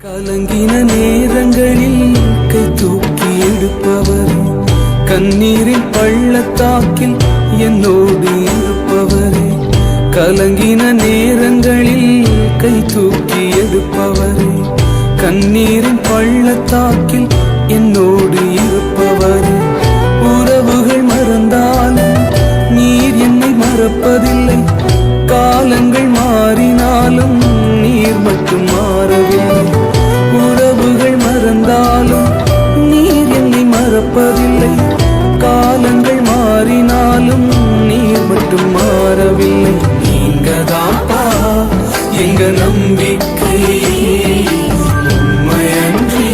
கலங்கின நேரங்களில் கை தூக்கி எடுப்பவரே, கண்ணீரின் பள்ளத்தாக்கில் என்னோடு இருப்பவரே. கலங்கின நேரங்களில் கை தூக்கி எடுப்பவரே, கண்ணீரின் பள்ளத்தாக்கில் என்னோடு இருப்பவரே. உறவுகள் மறந்தாலும் நீர் என்னை மறப்பதில்லை, காலங்கள் மாறினாலும் நீர் மட்டும் மாறவில்லை. உறவுகள் மறந்தாலும் நீர் என்னை மறப்பதில்லை, காலங்கள் மாறினாலும் நீர் மட்டும் மாறவில்லை. நீங்கதான்ப்பா எங்க நம்பிக்கை, உண்மையன்றி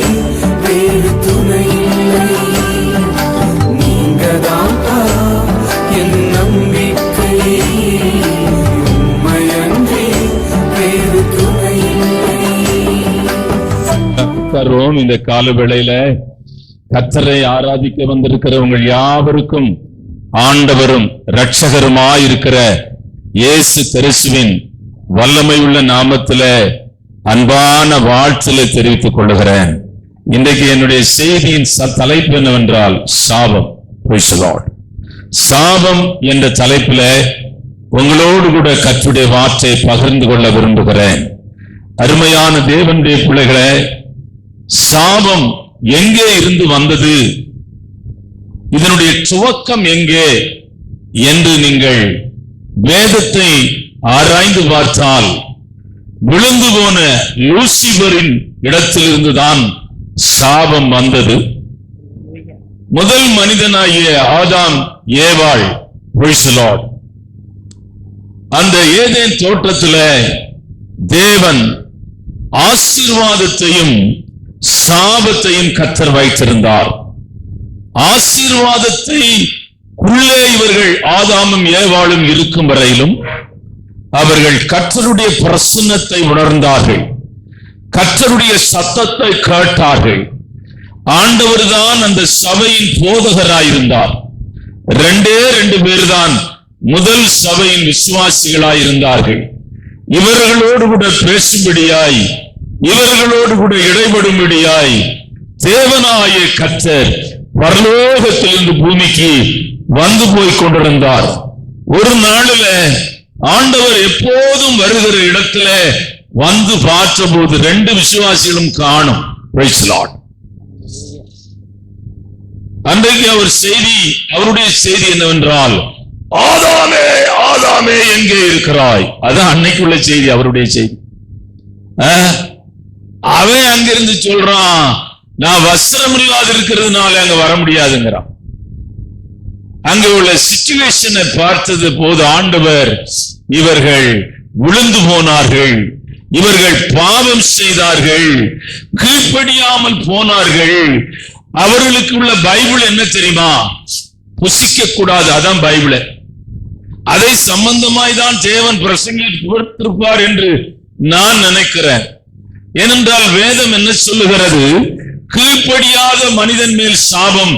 வேறு துணை இல்லை. நீங்கதான்ப்பா என் நம்பிக்கை, உண்மையன்றி வேறு துணை இல்லை. இந்த கால வேளையில கர்த்தரை ஆராதிக்க வந்திருக்கிற உங்கள் யாவருக்கும் ஆண்டவரும் இரட்சகருமாயிருக்கிற இயேசு கிறிஸ்துவின் வல்லமை உள்ள நாமத்தில அன்பான வாழ்த்துக்களை தெரிவித்துக் கொள்ளுகிறேன். இன்றைக்கு என்னுடைய செய்தியின் தலைப்பு என்னவென்றால் சாபம். Praise the Lord. சாபம் என்ற தலைப்பில உங்களோடு கூட கர்த்தருடைய வார்த்தையை பகிர்ந்து கொள்ள விரும்புகிறேன். அருமையான தேவனுடைய பிள்ளைகளே, சாபம் எங்கே இருந்து வந்தது, இதனுடைய துவக்கம் எங்கே என்று நீங்கள் வேதத்தை ஆராய்ந்து பார்த்தால் விழுந்து போன லூசிபரின் இடத்திலிருந்துதான் சாபம் வந்தது. முதல் மனிதனாகிய ஆதாம் ஏவாள், Praise the Lord, அந்த ஏதேன் தோட்டத்தில் தேவன் ஆசீர்வாதத்தையும் சாபத்தையும் கர்த்தர் வைத்திருந்தார். ஆசீர்வாதத்தை உள்ளே இவர்கள் ஆதாமும் ஏவாளும் இருக்கும் வரையிலும் அவர்கள் கர்த்தருடைய பிரசன்னத்தை உணர்ந்தார்கள், கர்த்தருடைய சத்தத்தை கேட்டார்கள். ஆண்டவர் தான் அந்த சபையின் போதகராயிருந்தார். ரெண்டு பேர் தான் முதல் சபையின் விசுவாசிகளாயிருந்தார்கள். இவர்களோடு கூட பேசும்படியாய், இவர்களோடு கூட இடைபடும்படியாய் தேவனாய கர்த்தர் பரலோகத்திலிருந்து பூமிக்கு வந்து போய் கொண்டிருந்தார். ஒரு நாளில் ஆண்டவர் எப்போதும் வருகிற இடத்துல வந்து பார்த்தபோது ரெண்டு விசுவாசிகளும் காணும். Praise the Lord. அன்றைக்கு அவருடைய செய்தி என்னவென்றால், ஆதாமே ஆதாமே எங்கே இருக்கிறாய்? அதான் அன்னைக்குள்ள செய்தி, அவருடைய செய்தி. அவன் அங்கிருந்து சொல்றான், நான் வஸ்திரம் இல்லாது இருக்கிறதுனால அங்க வர முடியாதுங்கிறான். அங்க உள்ள சிச்சுவேஷனை பார்த்தது போது ஆண்டவர், இவர்கள் விழுந்து போனார்கள், இவர்கள் பாவம் செய்தார்கள், கீழ்ப்படியாமல் போனார்கள். அவர்களுக்கு உள்ள பைபிள் என்ன தெரியுமா? புசிக்க கூடாது, அதான் பைபிள். அதை சம்பந்தமாய் தான் தேவன் பிரசங்கித்திருப்பார் என்று நான் நினைக்கிறேன். ஏனென்றால் வேதம் என்ன சொல்லுகிறது? கீழ்ப்படியாத மனிதன் மேல் சாபம்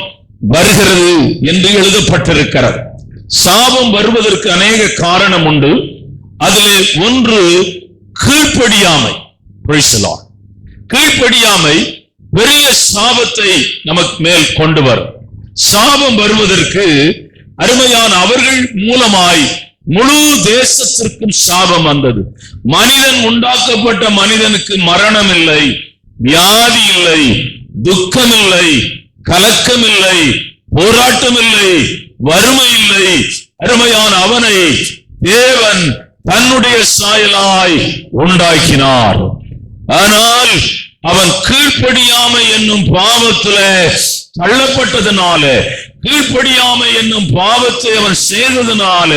வருகிறது என்று எழுதப்பட்டிருக்கிறது. சாபம் வருவதற்கு அநேக காரணம் உண்டு. அதிலே ஒன்று கீழ்ப்படியாமை. Praise the Lord. கீழ்ப்படியாமை பெரிய சாபத்தை நமக்கு மேல் கொண்டு வரும். சாபம் வருவதற்கு அருமையான அவர்கள் மூலமாய் முழு தேசத்திற்கும் சாபம் வந்தது. மனிதன் உண்டாக்கப்பட்ட மனிதனுக்கு மரணம் இல்லை, வியாதி இல்லை, துக்கம் இல்லை, கலக்கம் இல்லை, போராட்டம் இல்லை, வறுமை இல்லை. அருமையான அவனை தேவன் தன்னுடைய சாயலாய் உண்டாக்கினார். ஆனால் அவன் கீழ்ப்படியாமை என்னும் பாவத்துல தள்ளப்பட்டதுனால, கீழ்ப்படியாமை என்னும் பாவத்தை அவன் செய்ததுனால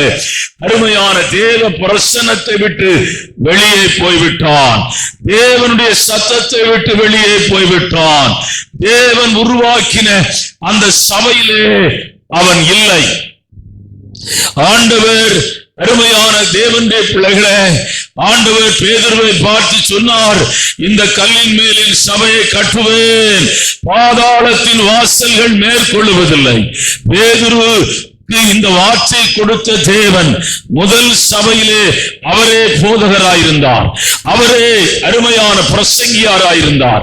அருமையான தேவ பிரசன்னத்தை விட்டு வெளியே போய்விட்டான். தேவனுடைய சத்தத்தை விட்டு வெளியே போய்விட்டான். தேவன் உருவாக்கின அந்த சபையிலே அவன் இல்லை. ஆண்டவர், அருமையான தேவனுடைய பிள்ளைகளே, ஆண்டவர் பேதுருவை பார்த்து சொன்னார், இந்த கல்லின் மேலில் சபையை கட்டுவேன், பாதாளத்தின் வாசல்கள் மேற்கொள்ளுவதில்லை. பேதுரு இந்த வார்த்தை கொடுத்த தேவன் முதல் சபையிலே அவரே போதகராயிருந்தார், அவரே அருமையான பிரசங்கியாராயிருந்தார்.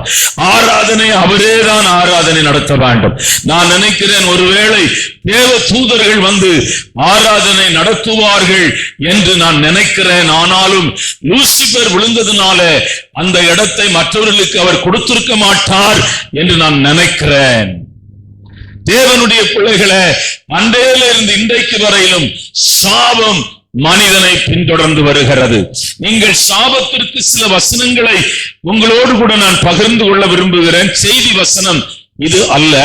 ஆராதனை அவரேதான் ஆராதனை நடத்த வேண்டும். நான் நினைக்கிறேன் ஒருவேளை தேவ தூதர்கள் வந்து ஆராதனை நடத்துவார்கள் என்று நான் நினைக்கிறேன். ஆனாலும் லூசிபர் விழுந்ததுனால அந்த இடத்தை மற்றவர்களுக்கு அவர் கொடுத்திருக்க மாட்டார் என்று நான் நினைக்கிறேன். தேவனுடைய பிள்ளைகளை அன்றையில இருந்து இன்றைக்கு வரையிலும் சாபம் மனிதனை பின்தொடர்ந்து வருகிறது. நீங்கள் சாபத்திற்கு சில வசனங்களை உங்களோடு கூட நான் பகிர்ந்து கொள்ள விரும்புகிறேன். செய்தி வசனம் இது அல்ல.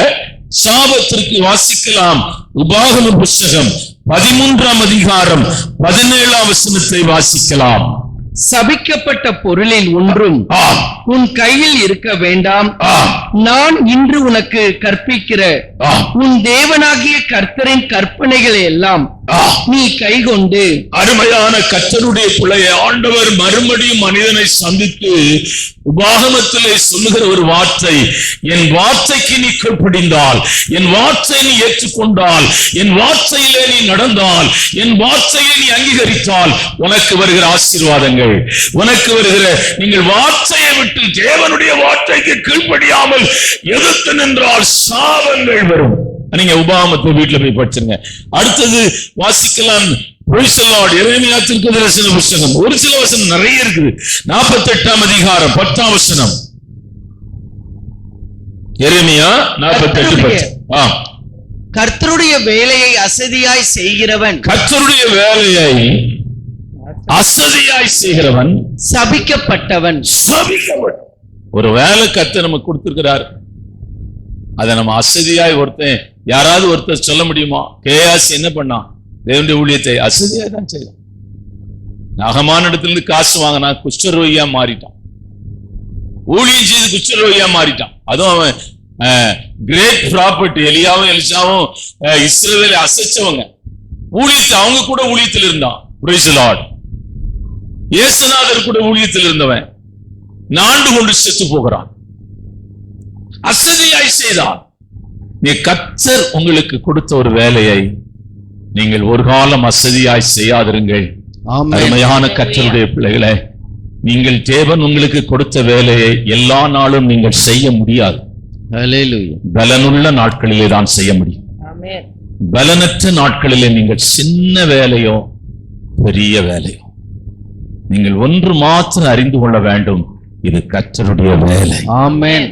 சாபத்திற்கு வாசிக்கலாம். உபாகம புஸ்தகம் 13ஆம் அதிகாரம் 17ஆம் வசனத்தை வாசிக்கலாம். சபிக்கப்பட்ட பொருளில் ஒன்றும் உன் கையில் இருக்க வேண்டாம். நான் இன்று உனக்கு கற்பிக்கிற உன் தேவனாகிய கர்த்தரின் கற்பனைகளை எல்லாம் நீ கைக்கொண்டு. அருமையான கர்த்தருடைய பிள்ளையை ஆண்டவர் மறுபடியும் மனிதனை சந்தித்து உபாகமத்திலே சொல்லுகிற ஒரு வார்த்தை, என் வார்த்தைக்கு நீ கீழ்ப்படிந்தால், என் வார்த்தையை நீ ஏற்றுக்கொண்டால், என் வார்த்தையிலே நீ நடந்தால், என் வார்த்தையை நீ அங்கீகரித்தால் உனக்கு வருகிற ஆசீர்வாதங்கள், உனக்கு வருகிற, நீங்கள் வார்த்தையை விட்டு தேவனுடைய வார்த்தைக்கு கீழ்ப்படியாமல் எதிர்த்து நின்றால் சாபங்கள் வரும். நீங்க உபாகமத்தை வீட்டுல போய் படிச்சுங்க. அடுத்தது வாசிக்கலாம். எரேமியா தீர்க்கதரிசன புத்தகம் ஒரு சில வசனம் நிறைய இருக்குது. 48ஆம் அதிகாரம் 10ஆம் வசனம். எரேமியா 48:10. கர்த்தருடைய வேலையை அசதியாய் செய்கிறவன், கர்த்தருடைய வேலையை அசதியாய் செய்கிறவன் சபிக்கப்பட்டவன். ஒரு வேலை கர்த்தர் நமக்கு கொடுத்திருக்கிறார். அதை நம்ம அசதியாய் யாராவது ஒருத்தர் சொல்ல முடியுமா? கேயாசி என்ன பண்ணான்? தேவனுடைய ஊழியத்தை அசதியாய் தான் செய்யலாம். நகமான இடத்துல காசு வாங்கினா குஷ்டரோகியா மாறிட்டான். ஊழியம் செய்து குஷ்டரோகியா மாறிட்டான். அதுவும் அவன் கிரேட் ப்ராப்பர்ட்டி. எலியாவும் எலிசாவும் இஸ்ரவேலை அசைச்சவங்க. ஊழியத்தை அவங்க கூட ஊழியத்தில் இருந்தான். Praise the Lord. இயேசுநாதர் கூட ஊழியத்தில் இருந்தவன் நாண்டு கொண்டு செத்து போகிறான். அசதியாய் செய்தார். நீ கர்த்தர் உங்களுக்கு கொடுத்த ஒரு வேலையை நீங்கள் ஒரு காலம் அசதியாய் செய்யாதிருங்கள். அருமையான கர்த்தருடைய பிள்ளைகளை, நீங்கள் தேவன் உங்களுக்கு கொடுத்த வேலையை எல்லா நாளும் நீங்கள் செய்ய முடியாது. பலனுள்ள நாட்களிலே தான் செய்ய முடியும். பலனற்ற நாட்களிலே நீங்கள் சின்ன வேலையோ பெரிய வேலையோ, நீங்கள் ஒன்று மாத்திரம் அறிந்து கொள்ள வேண்டும், இது கர்த்தருடைய வேலை. ஆமென்.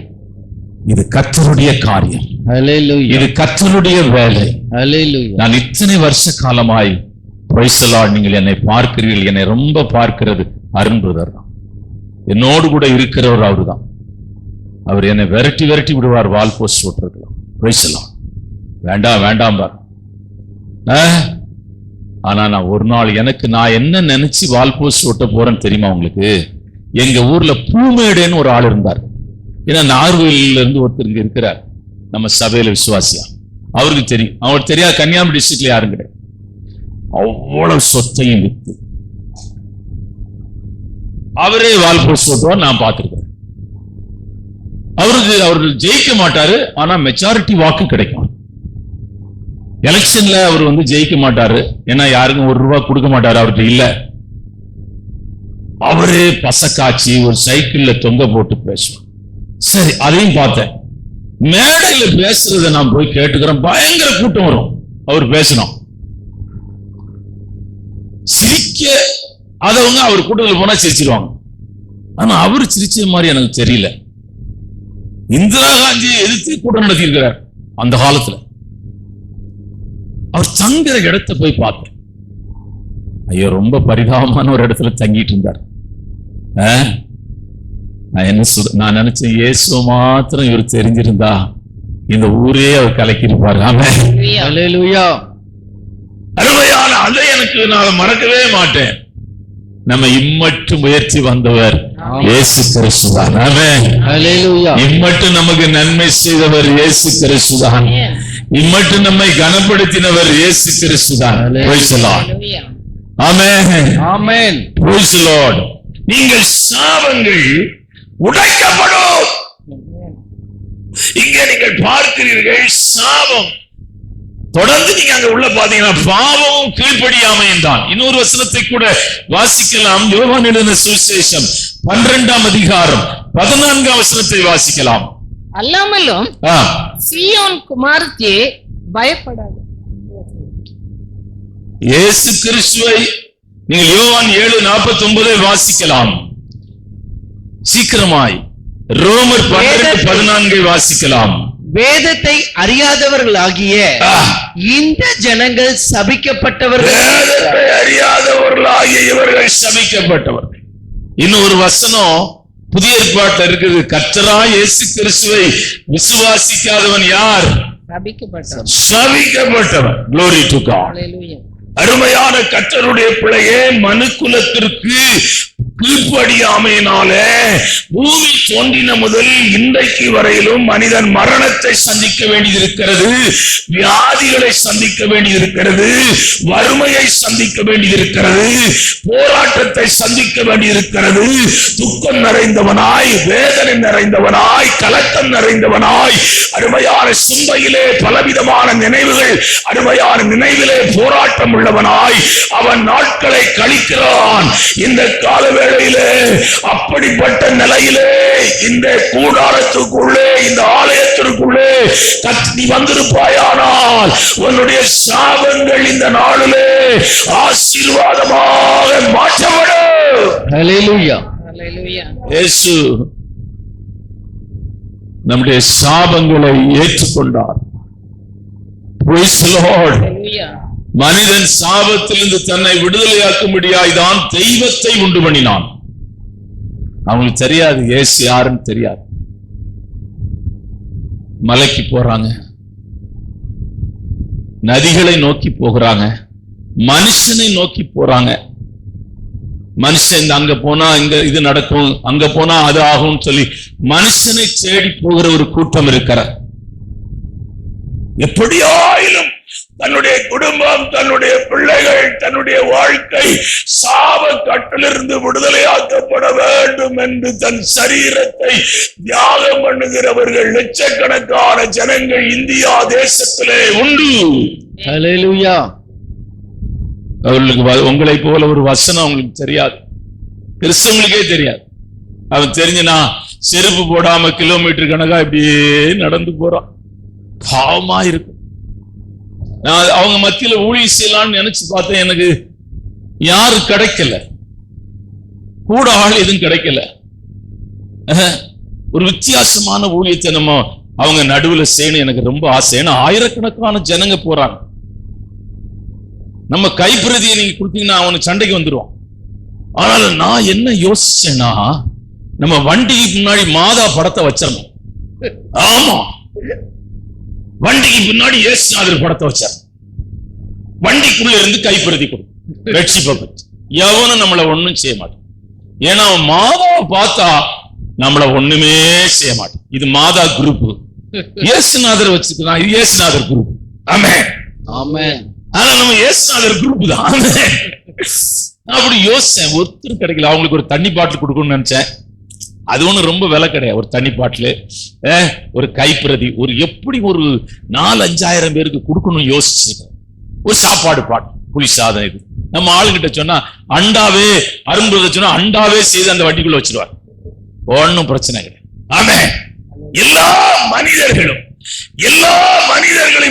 இது கர்த்தருடைய காரியம். இது கர்த்தருடைய வேலை. நான் இத்தனை வருஷ காலமாய் பிரைஸ் தி லார்ட், நீங்கள் என்னை பார்க்கிறீர்கள். என்னை ரொம்ப பார்க்கிறது அருண் பிரதர் தான். என்னோடு கூட இருக்கிறவர் அவரு தான். அவர் என்னை விரட்டி விரட்டி விடுவார் வால் போஸ்ட் ஓட்டுறது. Praise the Lord. வேண்டாம் வேண்டாம் பார். ஆனா நான் ஒரு நாள் நான் என்ன நினைச்சு வால் போஸ்ட் ஓட்ட போறேன்னு தெரியுமா உங்களுக்கு? எங்க ஊர்ல பூமேடேன்னு ஒரு ஆள் இருந்தார். ஏன்னா நார்வேலில இருந்து ஒருத்தர் இங்க இருக்கிறார், நம்ம சபையில விசுவாசியா. அவருக்கு தெரியும். அவருக்கு தெரியாது கன்னியாகுமரி டிஸ்ட்ரிக்ட்ல யாரும் கிடையாது. அவ்வளவு சொத்தையும் வித்து அவரே வால் போஸ்ட் ஓட்டுவார். நான் பார்த்திருக்கேன். அவர்கள் ஜெயிக்க மாட்டாரு, ஆனா மெஜாரிட்டி வாக்கு கிடைக்கும். எலெக்ஷன்ல அவர் ஜெயிக்க மாட்டாரு, ஏன்னா யாருக்கும் ₹1 கொடுக்க மாட்டாரு. அவர்கிட்ட இல்ல. அவரே பசக்காட்சி ஒரு சைக்கிள்ல தொங்க போட்டு பேசுவார். சரி, அதையும் பார்த்தேன். மேடையில பேசுறத நான் போய் கேட்டுக்கிறேன். பயங்கர கூட்டம் வரும். அவர் பேசணும், சிரிக்க அதவங்க அவர் கூட்டத்தில் போனா சிரிச்சிருவாங்க. ஆனா அவரு சிரிச்ச மாதிரி எனக்கு தெரியல. இந்திரா காந்தியை எதிர்த்து கூட்டம் நடத்தியிருக்கிறார் அந்த காலத்துல. அவர் தங்குற இடத்தை போய் பார்த்தேன். ஐயோ, ரொம்ப பரிதாபமான ஒரு இடத்துல தங்கிட்டு இருந்தார். நான் நினைச்சேன், இயேசு மாத்திரம் இவர் தெரிஞ்சிருந்தா இந்த ஊரே அவர் கலக்கிருப்பார். அருமையான அதை எனக்கு நான் மறக்கவே மாட்டேன். நம்ம இம்மட்டு முயற்சி வந்தவர் இயேசு கிறிஸ்துதான். இம்மட்டு நமக்கு நன்மை செய்தவர் இயேசு கிறிஸ்துதான். இம்மட்டு நம்மை கனப்படுத்தினவர் இயேசு கிறிஸ்துதான். ஆமென், ஆமென். Praise the Lord. நீங்கள் சாபங்கள் உடைக்கப்படும். இங்கே நீங்கள் பார்க்கிறீர்கள், சாபம் தொடர்ந்து நீங்க அங்க உள்ள பாத்தீங்கன்னா பாவமும் கீழ்ப்படியாமையும் தான். இன்னொரு வசனத்தை கூட வாசிக்கலாம். யோவான் எழுதின சுவிசேஷம் 12ஆம் அதிகாரம் 14ஆம் வசனத்தை வாசிக்கலாம். அல்லாமலும் சீயோன் குமாரத்தியே பயப்படாது. இயேசு கிறிஸ்துவை நீங்கள் யோவான் 7:49 வாசிக்கலாம். சீக்கிரமாய் ரோமர் 12:14 வாசிக்கலாம். வேதத்தை அறியாதவர்களாகிய இந்த ஜனங்கள் சபிக்கப்பட்டவர்கள். வேதத்தை அறியாதவர்களாகிய இவர்கள் சபிக்கப்பட்டவர்கள். இன்னொரு வசனம் புதிய ஏற்பாட்டில் இருக்குது. கர்த்தராகிய இயேசு கிறிஸ்துவை விசுவாசிக்காதவன் யார்? சபிக்கப்பட்டவன். Glory to God. அருமையான கர்த்தருடைய பிள்ளையே, மனுக்குலத்திற்கு கீழ்ப்படியாமையினாலே பூமி தோன்றின முதல் இன்றைக்கு வரையிலும் மனிதன் மரணத்தை சந்திக்க வேண்டியிருக்கிறது, வியாதிகளை சந்திக்க வேண்டியிருக்கிறது, வறுமையை சந்திக்க வேண்டியிருக்கிறது, போராட்டத்தை சந்திக்க வேண்டியிருக்கிறது. துக்கம் நிறைந்தவனாய், வேதனை நிறைந்தவனாய், கலக்கம் நிறைந்தவனாய், அருமையான சிந்தையிலே பலவிதமான நினைவுகள், அருமையான நினைவிலே போராட்டம் உள்ளவனாய் அவன் நாட்களை கழிக்கிறான். இந்த காலவேளை அப்படிப்பட்ட நிலையிலே இந்த கூடாரத்துக்குள்ளே, இந்த ஆலயத்திற்குள்ளே நீ வந்திருப்பாயானால் உன்னுடைய சாபங்கள் இந்த நாளிலே ஆசீர்வாதமாக மாற்றப்படும். ஹல்லேலூயா. இயேசு நம்முடைய சாபங்களை ஏற்றுக்கொண்டார். Praise the Lord. மனிதன் சாபத்திலிருந்து தன்னை விடுதலையாக்கும்படியாய் தான் தெய்வத்தை உண்டு பண்ணினான். அவங்களுக்கு தெரியாது இயேசு யாருன்னு தெரியாது. மலைக்கு போறாங்க, நதிகளை நோக்கி போகிறாங்க, மனுஷனை நோக்கி போறாங்க. மனுஷன் அங்க போனா இங்க இது நடக்கும், அங்க போனா அது ஆகும் சொல்லி மனுஷனை தேடி போகிற ஒரு கூட்டம் இருக்கிறார். எப்படியாயிலும் தன்னுடைய குடும்பம், தன்னுடைய பிள்ளைகள், தன்னுடைய வாழ்க்கை சாப கட்டிலிருந்து விடுதலையாக்கப்பட வேண்டும் என்று தன் சரீரத்தை தியாகம் பண்ணுகிறவர்கள் லட்சக்கணக்கான ஜனங்கள் இந்தியா தேசத்திலே உண்டு. ஹல்லேலூயா. அவர்களுக்கு உங்களை போல ஒரு வசனம் அவங்களுக்கு தெரியாது, கிறிஸ்தவங்களுக்கே தெரியாது. அவன் தெரிஞ்சுனா செருப்பு போடாம கிலோமீட்டர் கணக்கா இப்படியே நடந்து போறான். பாவமா இருக்கும். நான் அவங்க மத்தியில ஊழியம் செய்யலாம்னு நினைச்சு பார்த்தேன். எனக்கு யாரு கிடைக்கல, கூட ஆள் எதுவும் கிடைக்கல. ஒரு வித்தியாசமான ஊழியத்தை நம்ம அவங்க நடுவுல செய்யணும் எனக்கு ரொம்ப ஆசை. ஏன்னா ஆயிரக்கணக்கான ஜனங்க போறாங்க. நம்ம கைப்பிரதியை நீங்க கொடுத்தீங்கன்னா அவனுக்கு சண்டைக்கு வந்துருவான். ஆனால் நான் என்ன யோசிச்சேன்னா, நம்ம வண்டிக்கு முன்னாடி மாதா படத்தை வச்சிடணும். ஆமா, வண்டிக்கு பின்னாடி இயேசுநாதர் படத்தை வச்சார். வண்டிக்குள்ள இருந்து கைப்பிரதி கொடுக்கும் ரட்சிப்பை பற்றி. எவனும் நம்மளை ஒண்ணும் செய்ய மாட்டான். ஏன்னா அவன் மாதாவை பார்த்தா நம்மள ஒண்ணுமே செய்ய மாட்டான். இது மாதா குரூப். இயேசுநாதர் வச்சுக்கலாம், இது இயேசுநாதர் குரூப். ஆமென் ஆமென். ஆனா நம்ம இயேசுநாதர் குரூப் தான். அப்படி யோசிச்சேன். ஒருத்தர் கிடைக்கல. அவங்களுக்கு ஒரு தண்ணி பாட்டில் கொடுக்கணும்னு நினைச்சேன். அது ஒண்ணு ரொம்ப விலை கிடையாது. ஒரு தண்ணி பாட்டில், ஒரு கைப்பிரதி, ஒரு எப்படி ஒரு 4-5 பேருக்கு கொடுக்கணும் யோசிச்சிருக்கேன். ஒரு சாப்பாடு பாட்டு, புளி சாதம். இது நம்ம ஆளுகிட்ட சொன்னா அண்டாவே, அரும்புறத சொன்னா அண்டாவே செய்து அந்த வண்டிக்குள்ள வச்சிருவார். ஒன்னும் பிரச்சனை கிடையாது. ஆமென். எல்லா மனிதர்களும்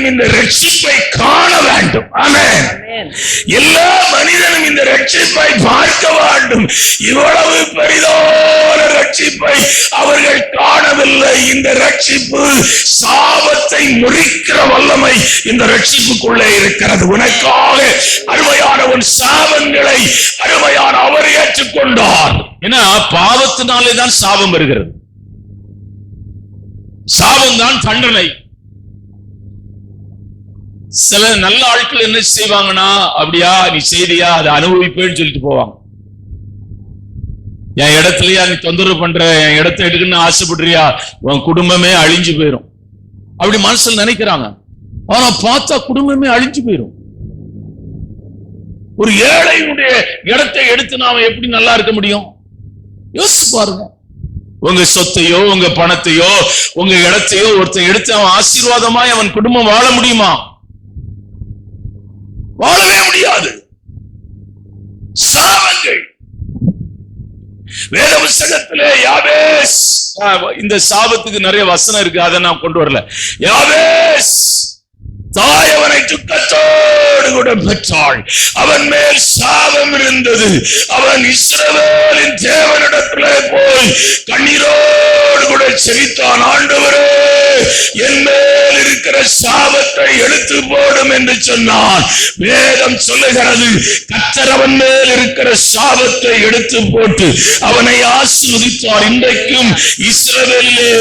இந்த ரட்சிப்பை காண வேண்டும். ஆமென். எல்லா மனிதனும் இந்த ரட்சிப்பை பார்க்க வேண்டும். இவ்வளவு பெரிதான ரட்சிப்பை அவர்கள் காணவில்லை. இந்த ரட்சிப்பு சாபத்தை முறிக்கிற வல்லமை இந்த ரட்சிப்புக்குள்ளே இருக்கிறது. உனக்காக அருமையான உன் சாபங்களை அருமையான அவர் ஏற்றுக்கொண்டார். ஏன்னா பாவத்தினாலே தான் சாபம் வருகிறது. சாபம் தான் தண்டனை. சில நல்ல ஆட்கள் என்ன செய்வாங்கன்னா, அப்படியா நீ செய்தியா அதை அனுபவிப்பேன்னு சொல்லிட்டு போவாங்க. என் இடத்துலயா நீ தொந்தரவு பண்ற, என் இடத்தை எடுக்கணும்னு ஆசைப்படுறியா, உன் குடும்பமே அழிஞ்சு போயிரும் அப்படி மனசுல நினைக்கிறாங்க. ஆனா பார்த்தா குடும்பமே அழிஞ்சு போயிரும். ஒரு ஏழையுடைய இடத்தை எடுத்து நாம எப்படி நல்லா இருக்க முடியும்? யோசிச்சு பாருங்க. உங்க சொத்தையோ, உங்க பணத்தையோ, உங்க இடத்தையோ ஒருத்தன் எடுத்து அவன் ஆசீர்வாதமாய் அவன் குடும்பம் வாழ முடியுமா? வேத புத்தகத்திலே யாபேஸ், இந்த சாபத்துக்கு நிறைய வசனம் இருக்கு, அதை நான் கொண்டு வரல. யாபேஸ் தாய் அவனை துக்கத்தோடு கூட பெற்றாள், அவன் மேல் சாபம் இருந்தது. அவன் இஸ்ரவேலின் தேவனிடத்திலே போய் கண்ணீரோடு கூட செபித்தான், ஆண்டவரே என் மேல் இருக்கிற சாபத்தை எடுத்து போடும் என்று சொன்னான். வேதம் சொல்லுகிறது, கர்த்தர் அவன் மேல் இருக்கிற சாபத்தை எடுத்து போட்டு அவனை ஆசீர்வதித்தார். இன்றைக்கும் இஸ்ரவேலிலே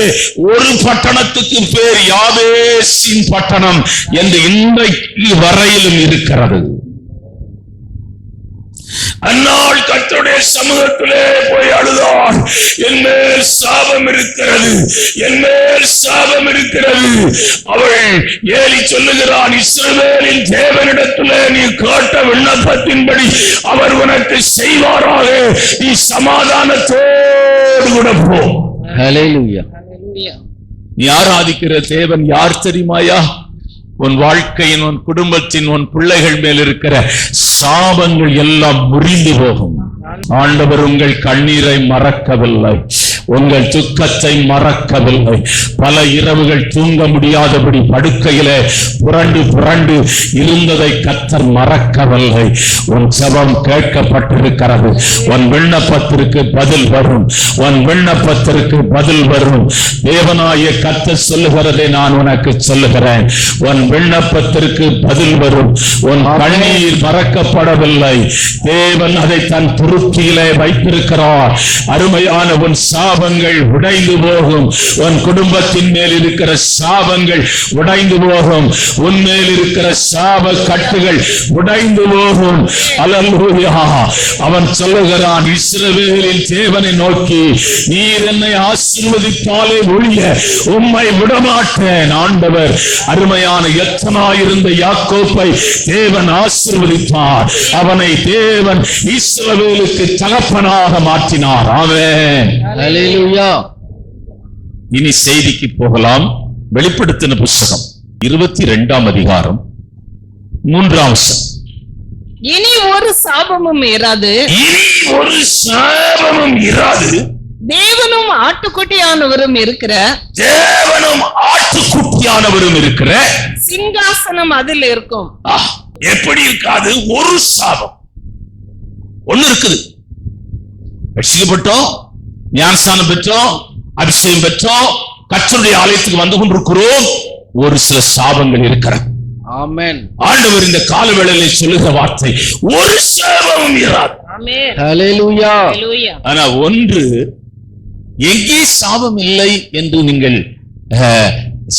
ஒரு பட்டணத்துக்கு பேர் யாபேசின் பட்டணம் என்று இன்றைக்கு வரையிலும் இருக்கிறது. அந்நாள் கர்த்தருடைய சமூகத்திலே போய் அழுதான், என் மேல் சாபம் இருக்கிறது, என் மேல் சாபம் இருக்கிறது. அவள் ஏலி சொல்லுகிறான், இஸ்ரவேலின் தேவனிடத்திலே நீ கேட்ட விண்ணப்பத்தின்படி அவர் உனக்கு செய்வாராக, நீ சமாதானத்தோடு கூட போ. ஹல்லேலூயா. நீ ஆராதிக்கிற தேவன் யார் தெரியுமாயா? உன் வாழ்க்கையின், உன் குடும்பத்தின், உன் பிள்ளைகள் மேல் இருக்கிற சாபங்கள் எல்லாம் முறிந்து போகும். ஆண்டவர் உங்கள் கண்ணீரை மறக்கவில்லை, உங்கள் துக்கத்தை மறக்கவில்லை. பல இரவுகள் தூங்க முடியாதபடி படுக்கையிலே புரண்டு புரண்டு இருந்ததை கர்த்தர் மறக்கவில்லை. உன் ஜெபம் கேட்கப்பட்டிருக்கிறது, உன் விண்ணப்பத்திற்கு பதில் வரும், உன் விண்ணப்பத்திற்கு பதில் வரும். தேவனாகிய கர்த்தர் சொல்லுகிறதை நான் உனக்கு சொல்லுகிறேன், உன் விண்ணப்பத்திற்கு பதில் வரும். உன் கண்ணீர் மறக்கப்படவில்லை, தேவன் அதை தன் துருக்கியிலே வைத்திருக்கிறார். அருமையான உன் சாபங்கள் உடைந்து போகும், உன் குடும்பத்தின் மேல் இருக்கிற சாபங்கள் உடைந்து போகும், உன் மேல் இருக்கிற சாப கட்டுகள் உடைந்து போகும். அல்லேலூயா. அவன் சொல்லுகிறான், இஸ்ரவேலின் தேவனை நோக்கி, நீர் என்னை ஆசீர்வதித்தாலே ஒழிய உம்மை விடமாட்டேன். ஆண்டவர் அருமையான எத்தனாயிருந்த யாக்கோப்பை தேவன் ஆசீர்வதித்தார், அவனை தேவன் இஸ்ரவேலுக்கு தகப்பனாக மாற்றினார். ஆமென். ஹல்லேலூயா. இனி செய்திக்கு போகலாம். வெளிப்படுத்தின புத்தகம் 22ஆம் அதிகாரம் 3ஆம் வசனம். இனி ஒரு சாபமும் இராது, இனி ஒரு சாபமும் இராது, தேவனும் ஆட்டுக்குட்டியானவரும் இருக்கிற, தேவனும் ஆட்டுக்குட்டியானவரும் இருக்கிற சிங்காசனம் அதில் இருக்கும். எப்படி இருக்காது? ஒரு சாபம் ஒண்ணு இருக்குது. ரட்சிக்கப்பட்டோம், ஞானஸ்நானம் பெற்றோம், அபிஷேகம் பெற்றோம், கர்த்தருடைய ஆலயத்துக்கு வந்து கொண்டிருக்கிறோம். ஒரு சில சாபங்கள் இருக்கிறது. ஆமென். ஆண்டவர் இந்த காலவேளையிலே சொல்லுகிற வார்த்தை, ஒரு சாபமும் இராது. ஆமென். ஹல்லேலூயா. ஹல்லேலூயா. ஆனா ஒன்று, எங்கே சாபம் இல்லை என்று நீங்கள்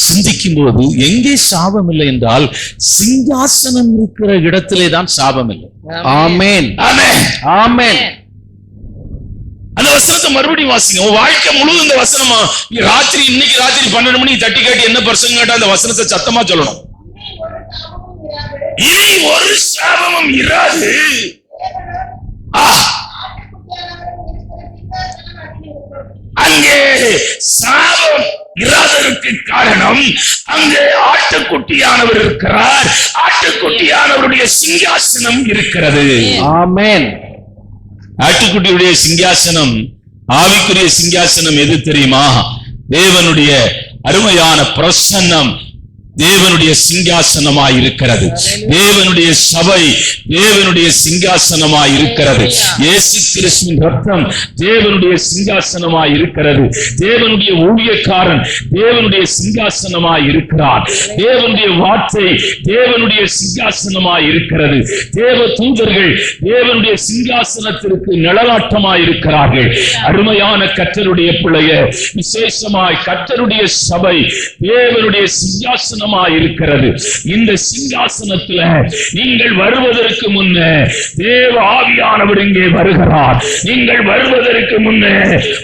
சிந்திக்கும் போது, எங்கே சாபம் இல்லை என்றால் சிங்காசனம் இருக்கிற இடத்திலே தான் சாபம் இல்லை. ஆமென். ஆமென். ஆமென். அந்த வசனத்தை மறுபடியும் வாசிங்க. உன் வாழ்க்கை முழுவதும் இந்த வசனமா, ராத்திரி இன்னைக்கு ராத்திரி 12 மணிக்கு தட்டி காட்டி என்ன பர்சன் கேட்டா அந்த வசனத்தை சத்தமா சொல்லணும். இனி ஒரு சாபமும் இராது. அங்கே சாபம் இராததற்கு காரணம், அங்கே ஆட்டுக்குட்டியானவர் இருக்கிறார், ஆட்டுக்குட்டியானவருடைய சிங்காசனம் இருக்கிறது. ஆமென். ஆட்டுக்குட்டியுடைய சிங்காசனம், ஆவிக்குரிய சிங்காசனம் எது தெரியுமா? தேவனுடைய அருமையான பிரசன்னம் தேவனுடைய சிங்காசனமாய் இருக்கிறது. தேவனுடைய சபை தேவனுடைய சிங்காசனமாய் இருக்கிறது. இயேசு கிறிஸ்துவின் ரத்தம் தேவனுடைய சிங்காசனமாய் இருக்கிறது. தேவனுடைய ஊழியக்காரன் தேவனுடைய சிங்காசனமாய் இருக்கிறார். தேவனுடைய வார்த்தை தேவனுடைய சிங்காசனமாய் இருக்கிறது. தேவ தூதர்கள் தேவனுடைய சிங்காசனத்திற்கு நிழலாட்டமாய் இருக்கிறார்கள். அருமையான கர்த்தருடைய பிள்ளையே, விசேஷமாய் கர்த்தருடைய சபை தேவனுடைய சிங்காசனம் இருக்கிறது. இந்த சிங்காசனத்தில் நீங்கள் வருவதற்கு முன்னே தேவ ஆவியானவர் இங்கே வருகிறார். நீங்கள் வருவதற்கு முன்னே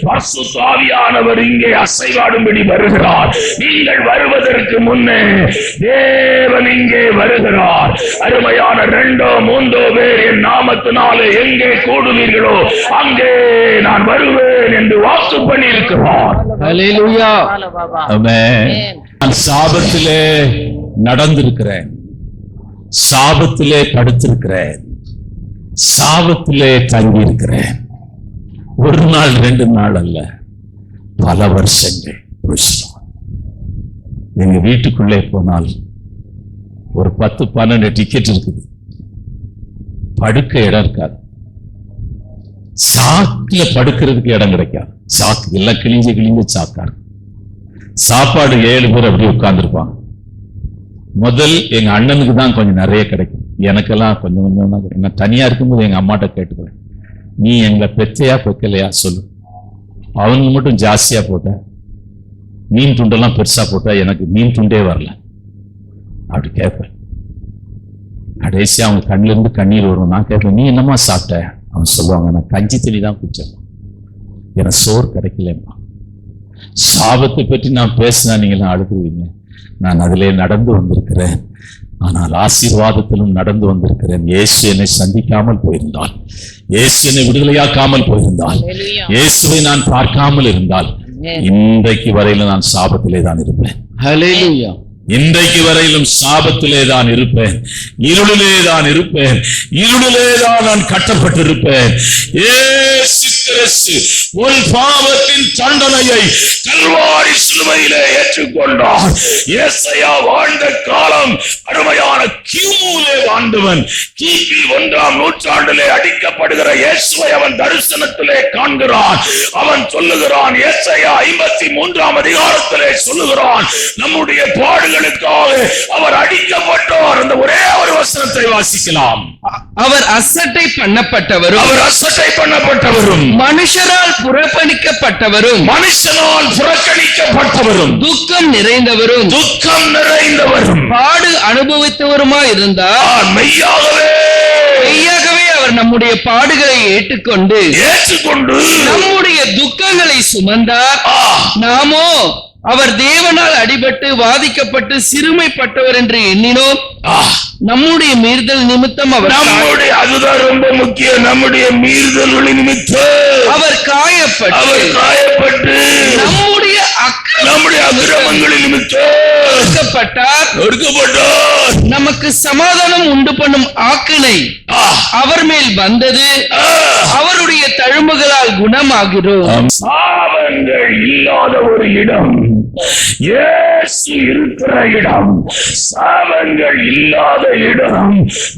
பரிசுத்த ஆவியானவர் இங்கே அசைவாடும்படி வருகிறார். நீங்கள் வருவதற்கு முன்னே தேவன் இங்கே வருகிறார். அருமையான 2 3 பேர் என் நாமத்தினாலே எங்கே கூடுவீர்களோ அங்கே நான் வருவேன் என்று வாக்கு பண்ணி இருக்கிறார். ஹல்லேலூயா. ஆமென். நான் சாபத்திலே நடந்திருக்கிறேன், சாபத்திலே படுத்திருக்கிறேன், சாபத்திலே தங்கி இருக்கிறேன். ஒரு நாள் 2 நாள் அல்ல, பல வருஷங்கள். நீங்க வீட்டுக்குள்ளே போனால் ஒரு 10-12 டிக்கெட் இருக்குது, படுக்க இடம் இருக்காது. சாக்குல படுக்கிறதுக்கு இடம் கிடைக்காது. சாக்கு எல்லாம் கிழிஞ்ச சாக்காரு. சாப்பாடு 7 பேர் அப்படி உட்கார்ந்துருப்பாங்க. முதல் எங்க அண்ணனுக்கு தான் கொஞ்சம் நிறைய கிடைக்கும், எனக்கெல்லாம் கொஞ்சம் கொஞ்சம் தான். நான் தனியா இருக்கும்போது எங்க அம்மாட்ட கேட்டுக்கிறேன், நீ எங்களை பெத்தையா பெக்கலையா சொல்லு. அவனுக்கு மட்டும் ஜாஸ்தியா போட்ட, மீன் துண்டெல்லாம் பெருசா போட்டா, எனக்கு மீன் துண்டே வரல. அப்படி கேட்பேன். கடைசியா அவங்க கண்ணுல இருந்து கண்ணீர் வரும். நான் கேட்பேன், நீ என்னமா சாப்பிட்ட? அவன் சொல்லுவாங்க, நான் கஞ்சி தண்ணி தான் குடிச்சேன், எனக்கு சோறு கிடைக்கலம்மா. சாபத்தை பற்றி நான் பேசினா நீங்களாம் அழுதுவீங்க. நான் அதிலே நடந்து வந்திருக்கிறேன், ஆனால் ஆசீர்வாதத்திலும் நடந்து வந்திருக்கிறேன். இயேசு என்னை சந்திக்காமல் போயிருந்தால், இயேசு என்னை விடுதலையாக்காமல் போயிருந்தால், இயேசுவை நான் பார்க்காமல் இருந்தால், இன்றைக்கு வரையிலும் நான் சாபத்திலே தான் இருப்பேன். ஹல்லேலூயா. இன்றைக்கு வரையிலும் சாபத்திலே தான் இருப்பேன், இருளிலே தான் இருப்பேன், இருளிலே தான் நான் கட்டப்பட்டிருப்பேன். இயேசு கிறிஸ்து உன் பாவத்தின் தண்டனையை கல்வாரி சிலுவையிலே ஏற்றுக்கொண்டார். ஏசாயா வாழ்ந்த காலம் அருமையான கிமுலே வாழ்ந்தவன். கிபி 1ஆம் நூற்றாண்டிலே அடிக்கப்படுகிற இயேசுவை அவன் தரிசனத்திலே காண்கிறான். அவன் சொல்லுகிறான், ஏசாயா 53ஆம் அதிகாரத்திலே சொல்லுகிறான், நம்முடைய பாடுகளுக்காக அவர் அடிக்கப்பட்டார். அந்த ஒரே ஒரு வசனத்தை வாசிக்கலாம். அவர் அசட்டை பண்ணப்பட்டவரும், அவர் அசட்டை பண்ணப்பட்டவரும், மனுஷரால் புறக்கணிக்கப்பட்டவரும், மனுஷனால் புறக்கணிக்கப்பட்டவரும், துக்கம் நிறைந்தவரும், துக்கம் நிறைந்தவரும், பாடு அனுபவித்தவருமாய் இருந்தார். மெய்யாகவே அவர் நம்முடைய பாடுகளை ஏற்றுக்கொண்டு நம்முடைய துக்கங்களை சுமந்தார். நாமோ அவர் தேவனால் அடிபட்டு வாதிக்கப்பட்டு சிறுமைப்பட்டவர் என்று எண்ணினோம். நம்முடைய மீறுதல் நிமித்தம் அவர், அதுதான் ரொம்ப முக்கியம், நம்முடைய மீறுதல்கள் நிமித்தம் அவர் காயப்பட்டு நம்முடைய அக்கிரமங்களின் நிமித்தம் ஒடுக்கப்பட்டார். நமக்கு சமாதானம் உண்டு பண்ணும் ஆக்கினை அவர் மேல் வந்தது, அவருடைய தழும்புகளால் குணமாகிறோம். சாபங்கள் இல்லாத ஒரு இடம் இயேசு இருக்கிற இடம், சாபங்கள் இல்லாத இடம்,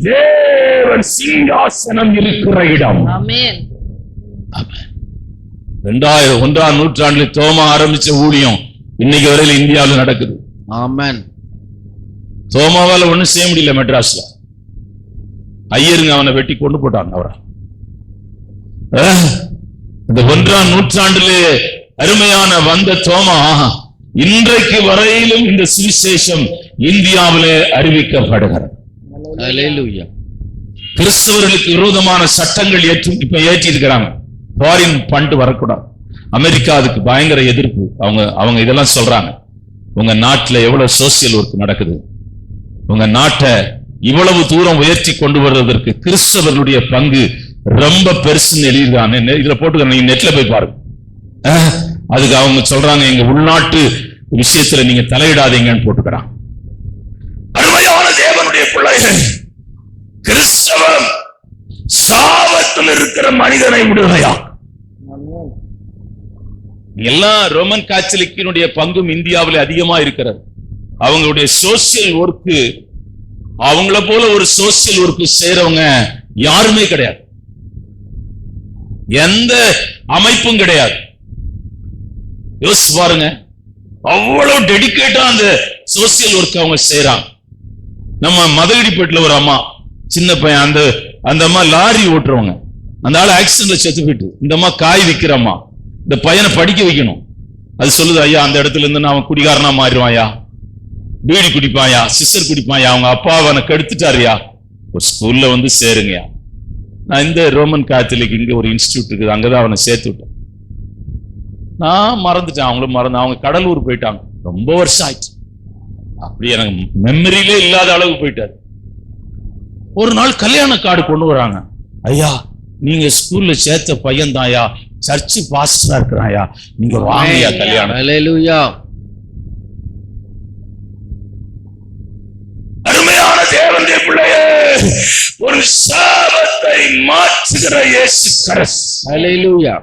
தேவன் சிங்காசனம் இருக்கிற இடம். ஆமென். 2001ஆம் நூற்றாண்டில் தோமா ஆரம்பிச்ச ஊழியம் இன்னைக்கு வரையில் இந்தியாவில் நடக்குது. ஆமென். தோமாவால ஒண்ணும் செய்ய முடியல. மெட்ராஸ்ல ஐயருங்க அவனை வெட்டி கொண்டு போட்டாங்க. அவரை இந்த 1ஆம் நூற்றாண்டிலே அருமையான வந்த தோமா இன்றைக்கு வரையிலும் இந்த சுவிசேஷம் இந்தியாவிலே அறிவிக்கப்படுகிறது. ஹல்லேலூயா. கிறிஸ்தவர்களுக்கு விரோதமான சட்டங்கள் இப்ப ஏற்றி இருக்கிறாங்க. ஃபாரின் ஃபண்ட் வரக்கூடாது. அமெரிக்கா அதுக்கு பயங்கர எதிர்ப்பு. அவங்க இதெல்லாம் சொல்றாங்க, உங்க நாட்டுல எவ்வளவு சோசியல் ஒர்க் நடக்குது, உங்க நாட்டை இவ்வளவு தூரம் உயர்த்தி கொண்டு வருவதற்கு கிறிஸ்தவர்களுடைய பங்கு ரொம்ப பெருசுன்னு எழுதியிருக்காங்க. இதுல போட்டுக்கிறேன், நீங்க நெட்ல போய் பாருங்க. அதுக்கு அவங்க சொல்றாங்க, எங்க உள்நாட்டு விஷயத்துல நீங்க தலையிடாதீங்கன்னு போட்டுக்கிறான். அருமையான தேவனுடைய பிள்ளைகள், கிறிஸ்தவம் சாபத்தில் இருக்கிற மனிதனை விடுதலையா. எல்லா ரோமன் காத்தலிக்கினுடைய பங்கும் இந்தியாவில் அதிகமா இருக்கிறது. அவங்களுடைய சோசியல் ஒர்க்கு, அவங்கள போல ஒரு சோசியல் ஒர்க்கு செய்யறவங்க யாருமே கிடையாது, எந்த அமைப்பும் கிடையாது. யோசிச்சு பாருங்க, அவ்வளவு டெடிகேட்டா அந்த சோசியல் ஒர்க் அவங்க செய்யறாங்க. நம்ம மதகடிப்பேட்டில் ஒரு அம்மா, சின்ன பையன், அந்த அம்மா லாரி ஓட்டுறவங்க, அந்த ஆள் ஆக்சிடென்ட்ல செத்து போயிட்டு, இந்த அம்மா காய் விற்கிற அம்மா, இந்த பையனை படிக்க வைக்கணும். அது சொல்லுது, ஐயா அந்த இடத்துல இருந்து அவன் குடிகாரனா மாறிடுவாயா, பீடி குடிப்பாயா, சிஸ்டர் குடிப்பாயா, அவங்க அப்பா அவனை கெடுத்துட்டாருயா, ஒரு ஸ்கூல்ல வந்து சேருங்கயா. நான் இந்த ரோமன் காத்தலிக் இங்க ஒரு இன்ஸ்டிடியூட் இருக்குது, அங்கதான் அவனை சேர்த்து விட்டேன். நான் மறந்துட்டேன், அவங்களும் மறந்து, அவங்க கடலூர் போயிட்டாங்க. ரொம்ப வருஷம் ஆயிடுச்சு, அப்படி எனக்கு மெமரியிலே இல்லாத அளவுக்கு போயிட்டாரு. ஒரு நாள் கல்யாண கார்டு கொண்டு வராங்க, ஐயா நீங்க ஸ்கூல்ல சேர்த்த பையன் தாயா, சர்ச்சு பாஸ்டரா இருக்கிறாயா, நீங்க வாங்கயா கல்யாணம். ஹல்லேலூயா. அருமையான தேவனுடைய பிள்ளையே, ஒரு சாபத்தை மாற்றுகிற இயேசு கிறிஸ்து. ஹல்லேலூயா.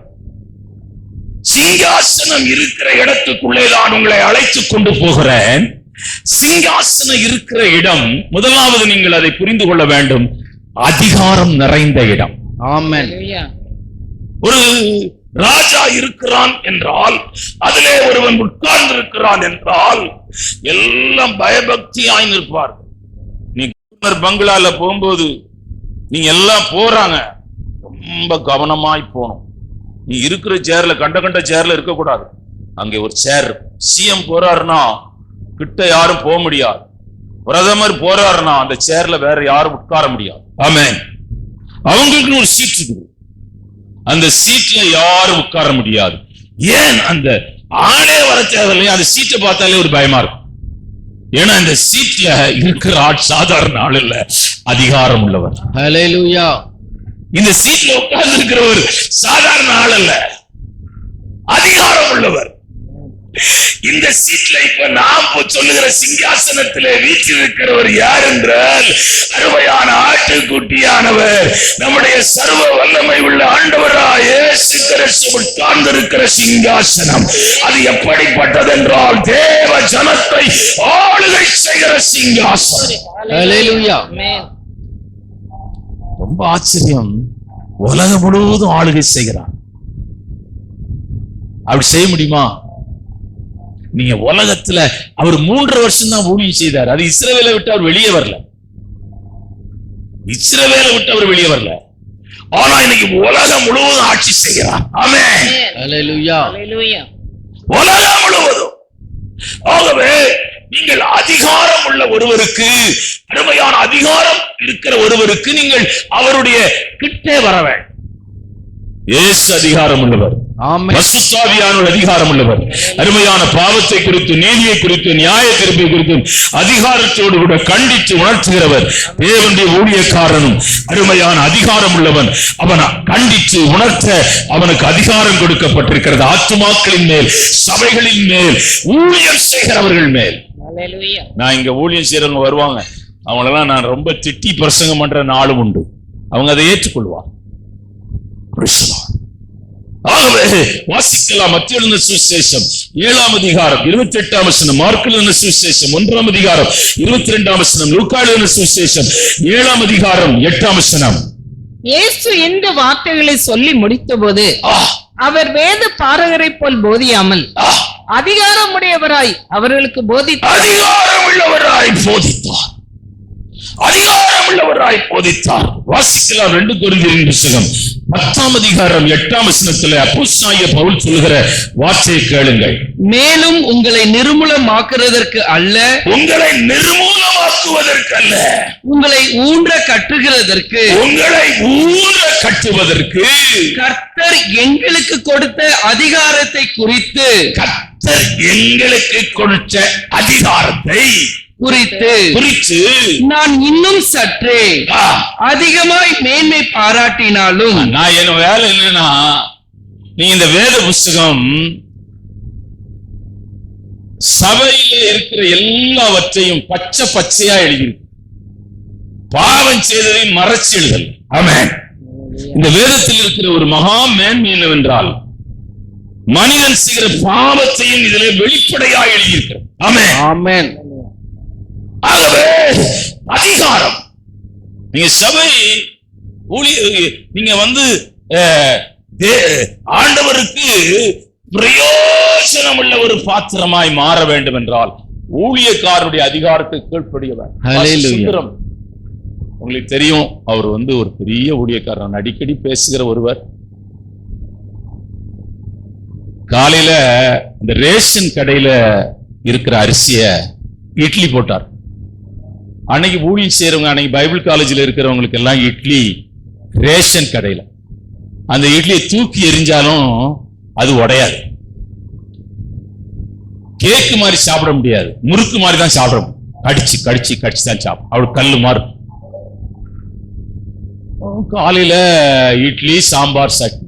சிங்காசனம் இருக்கிற இடத்துக்குள்ளே நான் உங்களை அழைத்துக் கொண்டு போகிறேன். சிங்காசனம் இருக்கிற இடம், முதலாவது நீங்கள் அதை புரிந்து கொள்ள வேண்டும், அதிகாரம் நிறைந்த இடம். ஆமென். ஒரு ராஜா இருக்கிறான் என்றால், அதிலே ஒருவன் உட்கார்ந்து இருக்கிறான் என்றால் எல்லாம் பயபக்தியாய் நிற்பார்கள். நீ கவர்னர் பங்களால போகும்போது நீங்க எல்லாம் போறாங்க, ரொம்ப கவனமாய் போகணும். நீ இருக்கிற சேர்ல கண்ட சேர்ல இருக்கக்கூடாது. அங்கே ஒரு சேர், சிஎம் போறாருன்னா கிட்ட யாரும் போக முடியாது. பிரதமர் போறாருன்னா அந்த சேர்ல வேற யாரும் உட்கார முடியாது. ஆமென். அவங்களுக்கு ஒரு சீட் இருக்குது, அந்த சீட்ல யாரும் உட்கார முடியாது. ஏன்? அந்த ஆளே வர தேவையில்லையா, அந்த சீட்டை பார்த்தாலே ஒரு பயமா இருக்கும். ஏன்னா இந்த சீட்ல இருக்கிற ஆள் சாதாரண ஆள் இல்ல, அதிகாரம் உள்ளவர். ஹல்லேலூயா. இந்த சீட்ல உட்கார்ந்து இருக்கிறவர் சாதாரண ஆள் அல்ல, அதிகாரம் உள்ளவர். இந்த சீட்ல இப்ப நாம் சொல்லுகிற சிங்காசனத்திலே வீற்றிருக்கிறவர் யார் என்றால், அருமையான ஆட்டுக்குட்டியானவர், நம்முடைய சர்வ வல்லமை உள்ள ஆண்டவராய் இயேசு கிறிஸ்து உட்கார்ந்திருக்கிற சிங்காசனம். அது எப்படிப்பட்டது என்றால், தேவ ஜனத்தை ஆளுகை செய்கிற சிங்காசனம். ஹல்லேலூயா. ரொம்ப ஆச்சரியம், உலகம் முழுவதும் ஆளுகை செய்கிறார். அப்படி செய்ய முடியுமா? நீங்க உலகத்துல அவர் 3 வருஷம் தான் ஊழியம் செய்தார். அது இஸ்ரவேலை விட்டு அவர் வெளியே வரல, இஸ்ரவேலை விட்டு அவர் வெளியே வரல. ஆனா இன்னைக்கு உலகம் முழுவதும் ஆட்சி செய்கிறார். ஆமென். ஹல்லேலூயா. உலகம் முழுவதும். ஆகவே நீங்கள் அதிகாரம் உள்ள ஒருவருக்கு, அருமையான அதிகாரம் இருக்கிற ஒருவருக்கு நீங்கள் அவருடைய கிட்டே வர வேண்டும். இயேசு அதிகாரம் உள்ளவர். ஆமென். பரிசுத்த ஆவியானவர் அதிகாரம் உள்ளவர். அருமையான பாவத்தை குறித்து, நீதியை குறித்து, நியாய தீர்ப்பை குறித்து அதிகாரத்தோடு கூட கண்டித்து உணர்த்துகிறவர். தேவனுடைய ஊழியக்காரனும் அருமையான அதிகாரம் உள்ளவன். அவன் கண்டித்து உணர்த்த அவனுக்கு அதிகாரம் கொடுக்கப்பட்டிருக்கிறது. ஆத்துமாக்களின் மேல், சபைகளின் மேல், ஊழியம் செய்கிறவர்கள் மேல். நான் இங்க ஊழியம் செய்யறவங்க வருவாங்க, அவங்களெல்லாம் நான் ரொம்ப திட்டி பிரசங்கம் பண்ற நாளும் உண்டு. அவங்க அதை ஏற்றுக்கொள்வாங்க. ஆகவே வாசிக்கலாம். மத்திய எழுதின சுவிசேஷம் 7ஆம் அதிகாரம் 28ஆம் வசனம், மார்க்கு எழுதின சுவிசேஷம் 1ஆம் அதிகாரம் 22ஆம் வசனம், லூக்கா எழுதின சுவிசேஷம் 7ஆம் அதிகாரம் 8ஆம் வசனம். இயேசு இந்த வார்த்தைகளை சொல்லி முடித்தபோது அவர் வேத பாரகரை போல் போதியாமல் அதிகாரமுடையவராய் அவர்களுக்கு போதித்தார். அதிகாரம் உள்ளவராய் போதித்தார். அதிகாரம் உள்ளவராய் போதித்தார். வாசிக்கலாம் 2 கொரிந்தியரின் புத்தகம் 10ஆம் அதிகாரம் 8ஆம் வசனத்திலே அப்போஸ்தலனாகிய பவுல் சொல்லுகிற வார்த்தையை கேளுங்கள். மேலும் உங்களை நிர்மூலமாக்குவதற்கு அல்ல, உங்களை நிர்மூலமாக்குவதற்கு அல்ல, உங்களை ஊன்ற கட்டுகிறதற்கு, உங்களை ஊற கட்டுவதற்கு கர்த்தர் எங்களுக்கு கொடுத்த அதிகாரத்தை குறித்து, கர்த்தர் எங்களுக்கு கொடுத்த அதிகாரத்தை குறித்து நான் இன்னும் சற்றே அதிகமாய் மேன்மை பாராட்டினாலும், நான் என்ன வேலை என்னன்னா, நீ இந்த வேத புஸ்தகம் சபையில இருக்கிற எல்லாவற்றையும் பச்சை பச்சையா எழுதியிருக்கு. பாவம் செய்ததை மறைச்சு எழுதல். ஆமென். இந்த வேதத்தில் இருக்கிற ஒரு மகா மேன்மை என்னவென்றால், மனிதன் செய்கிற பாவத்தையும் இதிலே வெளிப்படையா எழுதியிருக்கிறது. ஆமென். ஆமென். ஆகவே அதிகாரம், நீங்க சபை நீங்க ஆண்டவருக்கு பிரயோஜனம் உள்ள ஒரு பாத்திரமாய் மாற வேண்டும் என்றால் ஊழியக்காரருடைய அதிகாரத்தை கீழ்ப்படியவர். சுந்தரம் உங்களுக்கு தெரியும், அவர் ஒரு பெரிய ஊழியக்காரர், அடிக்கடி பேசுகிற ஒருவர். காலையில இந்த ரேஷன் கடையில இருக்கிற அரிசிய இட்லி போட்டார். அன்னைக்கு ஊழியம் செய்யறவங்க, அன்னைக்கு பைபிள் காலேஜில் இருக்கிறவங்களுக்கு எல்லாம் இட்லி ரேஷன் கடையில. அந்த இட்லியை தூக்கி எரிஞ்சாலும் அது உடையாது. கேக்கு மாதிரி சாப்பிட முடியாது, முறுக்கு மாதிரி தான் சாப்பிடணும். கடிச்சு கடிச்சு கடிச்சு தான் சாப்பிடும். அவள் கல்லு மாறு. காலையில இட்லி, சாம்பார், சட்னி.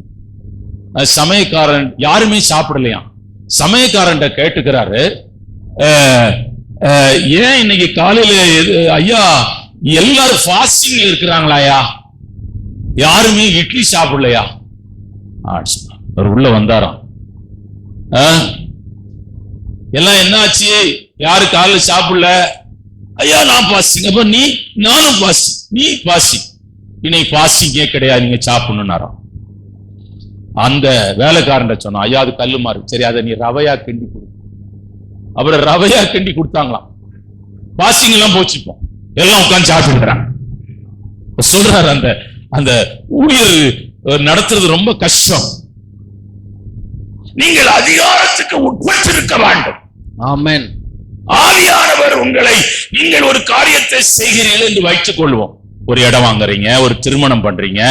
சமயக்காரன் யாருமே சாப்பிடலையா. சமயக்காரன் கேட்டுக்கிறாரு, ஏன் இன்னைக்கு காலையில ஐயா எல்லாரும் ஃபாஸ்டிங்ல இருக்கிறாங்களாயா, யாருமே இட்லி சாப்பிடலையா? அவர் உள்ள வந்தாராம். எல்லாம் என்ன ஆச்சு? யாரு காலைல சாப்பிடல? ஐயா நான் பாசிங்க. அப்ப நானும் பாசி, நீ பாசி. இன்னைக்கு பாசிங்கே கிடையாது, நீங்க சாப்பிடணும்னாராம். அந்த வேலைக்காரன் சொன்னான், ஐயா அது கல்லு மாறு. சரி, அதை நீ ரவையா கிண்டி கொடு. அப்புறம் ரவையா கிண்டி கொடுத்தாங்களாம். பாசிங் எல்லாம் போச்சுப்போம், எல்லாம் உட்கார்ந்து சாப்பிட்டுக்கிறாங்க. சொல்றாரு, அந்த ஊழியர் நடத்துறது ரொம்ப கஷ்டம். நீங்கள் அதிகாரத்துக்கு உட்பட்டிருக்க வேண்டும். ஆமென். ஆவியானவர் உங்களை, நீங்கள் ஒரு காரியத்தை செய்கிறீர்கள் என்று வைத்துக் கொள்வோம். ஒரு இடம் வாங்குறீங்க, ஒரு திருமணம் பண்றீங்க,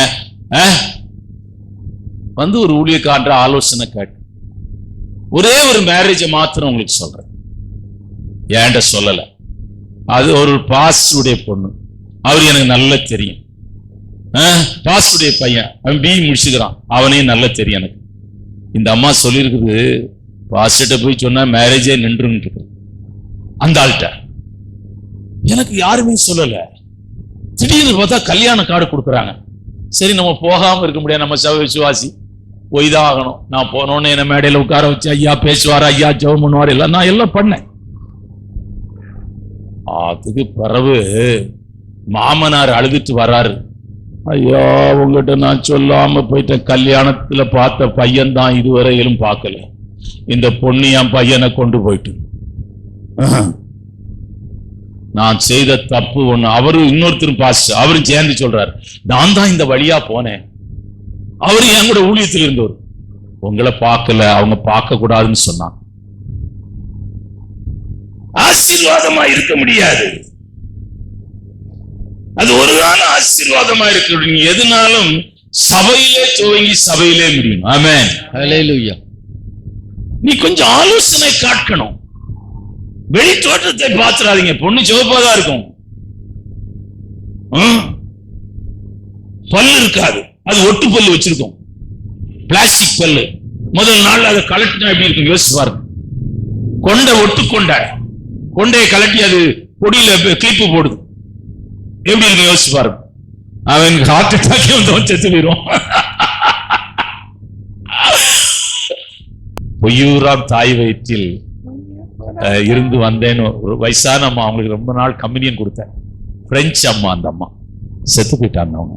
வந்து ஒரு ஊழியக்காரன்ற ஆலோசனை கேட்டு ஒரே ஒரு மேரேஜை மாத்திரம் உங்களுக்கு சொல்றேன், ஏன்ட சொல்லல. அது ஒரு பாஸ்டருடைய பொண்ணு, அவர் எனக்கு நல்லா தெரியும். பாஸ்டருடைய பையன், அவன் பிஇ முடிச்சுக்கிறான், அவனையும் நல்லா தெரியும் எனக்கு. இந்த அம்மா சொல்லியிருக்குது, பாஸ்டர்கிட்ட போய் சொன்னா மேரேஜே நின்றுன்னு இருக்கு. அந்த ஆள்கிட்ட எனக்கு யாருமே சொல்லல. திடீர்னு பார்த்தா கல்யாண கார்டு கொடுக்குறாங்க. சரி, நம்ம போகாம இருக்க முடியாது, நம்ம சபை விசுவாசி, போய்தான் ஆகணும். நான் போனோன்னு என்ன மேடையில உட்கார வச்சு ஐயா பேசுவார், ஐயா ஜெபம் பண்ணுவார், எல்லாம் நான் எல்லாம் பண்ணேன். அதுக்கு பிறகு மாமனார் அழுதுட்டு வர்றாரு, ஐயா உங்ககிட்ட நான் சொல்லாம போயிட்டேன், கல்யாணத்துல பார்த்த பையன் தான் இதுவரையிலும் பார்க்கல, இந்த பொண்ணு என் பையனை கொண்டு போயிட்டு நான் செய்த தப்பு ஒண்ணு. அவரு இன்னொருத்தரும் பாஸ்டர், அவரும் சேர்ந்து சொல்றாரு, நான் தான் இந்த வழியா போனேன், அவரு என் கூட ஊழியத்தில் இருந்தவர், உங்களை பார்க்கல, அவங்க பார்க்க கூடாதுன்னு சொன்னான். ஆசீர்வாதமா இருக்க முடியாது, அது ஒரு கால ஆசீர்வாதமா இருக்கு. நீ எதுனாலும் சபையிலே துவங்கி சபையிலே முடியும். ஆமென். ஹல்லேலூயா. நீ கொஞ்சம் ஆலோசனை காட்டணும். வெளி தோற்றத்தை பார்த்துறாதீங்க. பொண்ணு சிவப்பாதான் இருக்கும், பல்லு இருக்காது, அது ஒட்டு பல்லு வச்சிருக்கும், பிளாஸ்டிக் பல்லு. முதல் நாள் அதை கலட்டினா எப்படி இருக்கும் யோசிச்சு பாருங்க. கொண்டை ஒட்டு கொண்டையை கலட்டி அது பொடியில கிளிப்பு போடுது, எப்படி இருக்கு யோசிச்சு பாருங்க. அவனுக்கு ஹார்ட் அட்டாக்கே வந்து செத்து போயிடும். பொய்யூராம் தாய் வயிற்றில் இருந்து வந்தேன்னு ஒரு வயசான அம்மா, அவங்களுக்கு ரொம்ப நாள் கம்யூனியன் கொடுத்தேன். பிரெஞ்சு அம்மா, அந்த அம்மா செத்து போயிட்டாங்க. அவங்க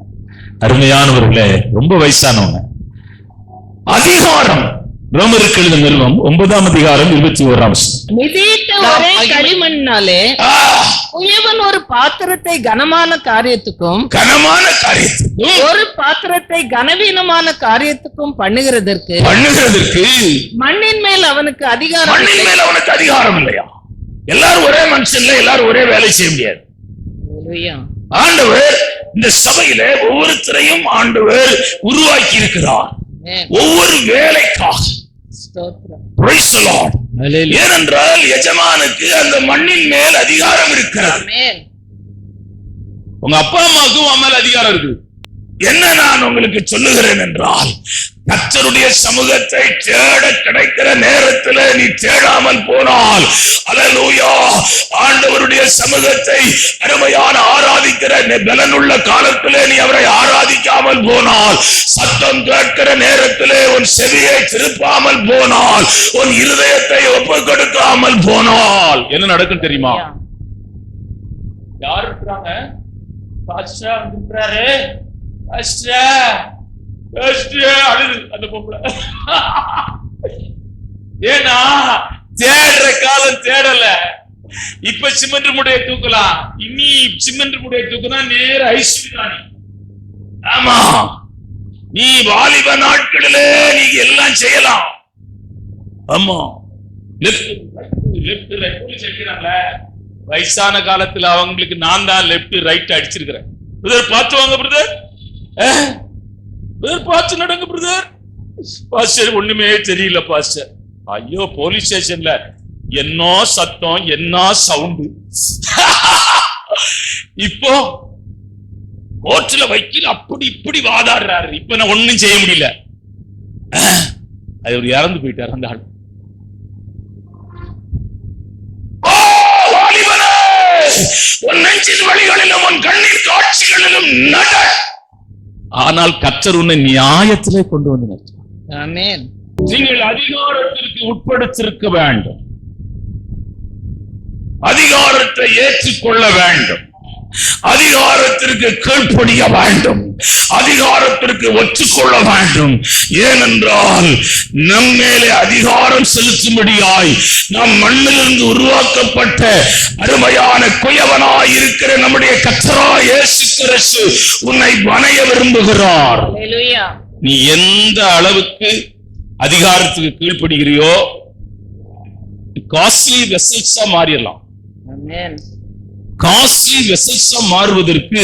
அருமையானவர்களே, ரொம்ப வயசானவங்க. அதிகாரம் ரோமருக்கு எழுதின நிருபம் 9ஆம் அதிகாரம் 21ஆம் வசனம். மிதித்த ஒரே களிமண்ணாலே குயவன் ஒரு பாத்திரத்தை கனமான காரியத்துக்கும் ஒரு பாத்திரத்தை கனவீனமான காரியத்துக்கும் பண்ணுகிறதற்கு மண்ணின் மேல் அவனுக்கு அதிகாரம் இல்லையா? எல்லாரும் ஒரே மனுஷன் இல்ல, எல்லாரும் ஒரே வேலை செய்ய முடியாது. ஆண்டவர் இந்த சபையில ஒவ்வொருத்தரையும் ஆண்டவர் உருவாக்கி இருக்கிறார், ஒவ்வொரு வேலைக்காக. ஏனென்றால் எஜமானுக்கு அந்த மண்ணின் மேல் அதிகாரம் இருக்கிறது. உங்க அப்பா அம்மாவுக்கும் உன் மேல் அதிகாரம் இருக்கு. என்ன நான் உங்களுக்கு சொல்லுகிறேன் என்றால், கர்த்தருடைய சமூகத்தை தேட கிடைக்கிற நேரத்தில் நீ தேடாமல் போனால், அல்லேலூயா, ஆண்டவருடைய சமூகத்தை அருமையான ஆராதிக்கிற பலனுள்ள காலத்திலே நீ அவரை ஆராதிக்காமல் போனால், சத்தம் கேட்கிற நேரத்திலே உன் செவியை திருப்பாமல் போனால், உன் இருதயத்தை ஒப்பு கொடுக்காமல் போனால் என்ன நடக்கும் தெரியுமா? யார் இருக்கிறாங்க? பாஸ்டர் இருக்கிறாரு, அந்த பொம்பளை. ஏன்னா தேடுற காலம் தேடல. இப்ப சிமெண்ட் முடைய தூக்கலாம், இனி சிமெண்ட் முடைய தூக்குனா நேர ஐஸ்வர்யானி. ஆமா, நீ வாலிப நாட்களிலே நீ எல்லாம் செய்யலாம். ஆமா, லெப்ட் ரைட் செய்யறாங்களே, வயசான காலத்துல அவங்களுக்கு நான் தான் லெப்ட் ரைட் அடிச்சிருக்கிறேன். பிரதர் பார்த்து வாங்க, பிரதர் பார்த்து நடங்க பிரதர். பாஸ்டர் ஒண்ணுமே தெரியல பாஸ்டர். ஐயோ, போலீஸ் ஸ்டேஷன்ல என்ன சத்தம், என்ன சவுண்டு. இப்போ கோர்ட்ல வைக்கல அப்படி இப்படி வாதாடுறாரு. இப்ப நான் ஒண்ணும் செய்ய முடியல. அது ஒரு இறந்து போயிட்டார் அந்த ஆள். உன் நெஞ்சின் வழிகளிலும் உன் கண்ணீர் காட்சிகளிலும் நட. ஆனால் கர்த்தர் உன்னை நியாயத்திலே கொண்டு வந்து நிறுத்துவார். ஆமென். நீங்கள் அதிகாரத்திற்கு உட்படுத்திருக்க வேண்டும், அதிகாரத்தை ஏற்றுக்கொள்ள வேண்டும், அதிகாரத்திற்கு கீழ்ப்படிய வேண்டும், அதிகாரத்திற்கு ஒற்றுக்கொள்ள வேண்டும். ஏனென்றால் நம்மேலே அதிகாரம் செலுத்தும்படியாய் நம் மண்ணிலிருந்து உருவாக்கப்பட்ட அருமையான குயவனாய் இருக்கிற நம்முடைய கர்த்தராகிய இயேசு கிறிஸ்து உன்னை வணைய விரும்புகிறார். நீ எந்த அளவுக்கு அதிகாரத்துக்கு கீழ்ப்படுகிறியோ காஸ்ட்லி வெசல்ஸா மாறிடலாம். காஸ்ட்லி வெசல்ஸா மாறுவதற்கு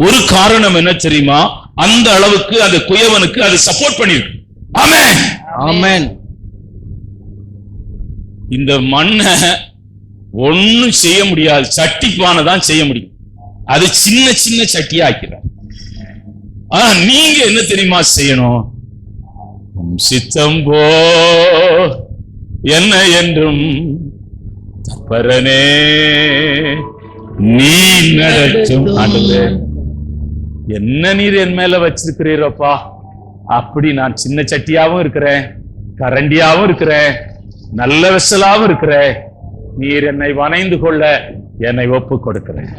ஒரு காரணம் என்ன தெரியுமா? அந்த அளவுக்கு அந்த குயவனுக்கு அது சப்போர்ட் பண்ணிருக்கு. ஆமென், ஆமென். இந்த மண்ணை ஒண்ணும் செய்ய முடியாது, சட்டிப்பானை தான் செய்ய முடியும். அது சின்ன சின்ன சட்டியா ஆக்கிறார். நீங்க என்ன தெரியுமா செய்யணும்? சித்தம்போ என்ன என்றும் பரனே நீ நடத்தும். ஆண்டவரே, என்ன நீர் என் மேல வச்சிருக்கிறீரப்பா, அப்படி நான் சின்ன சட்டியாவும் இருக்கிறேன், கரண்டியாவும் இருக்கிறேன், நல்ல வெசலாவும் இருக்கிறேன். நீர் என்னை வணைந்து கொள்ள என்னை ஒப்பு கொடுக்கிறேன்.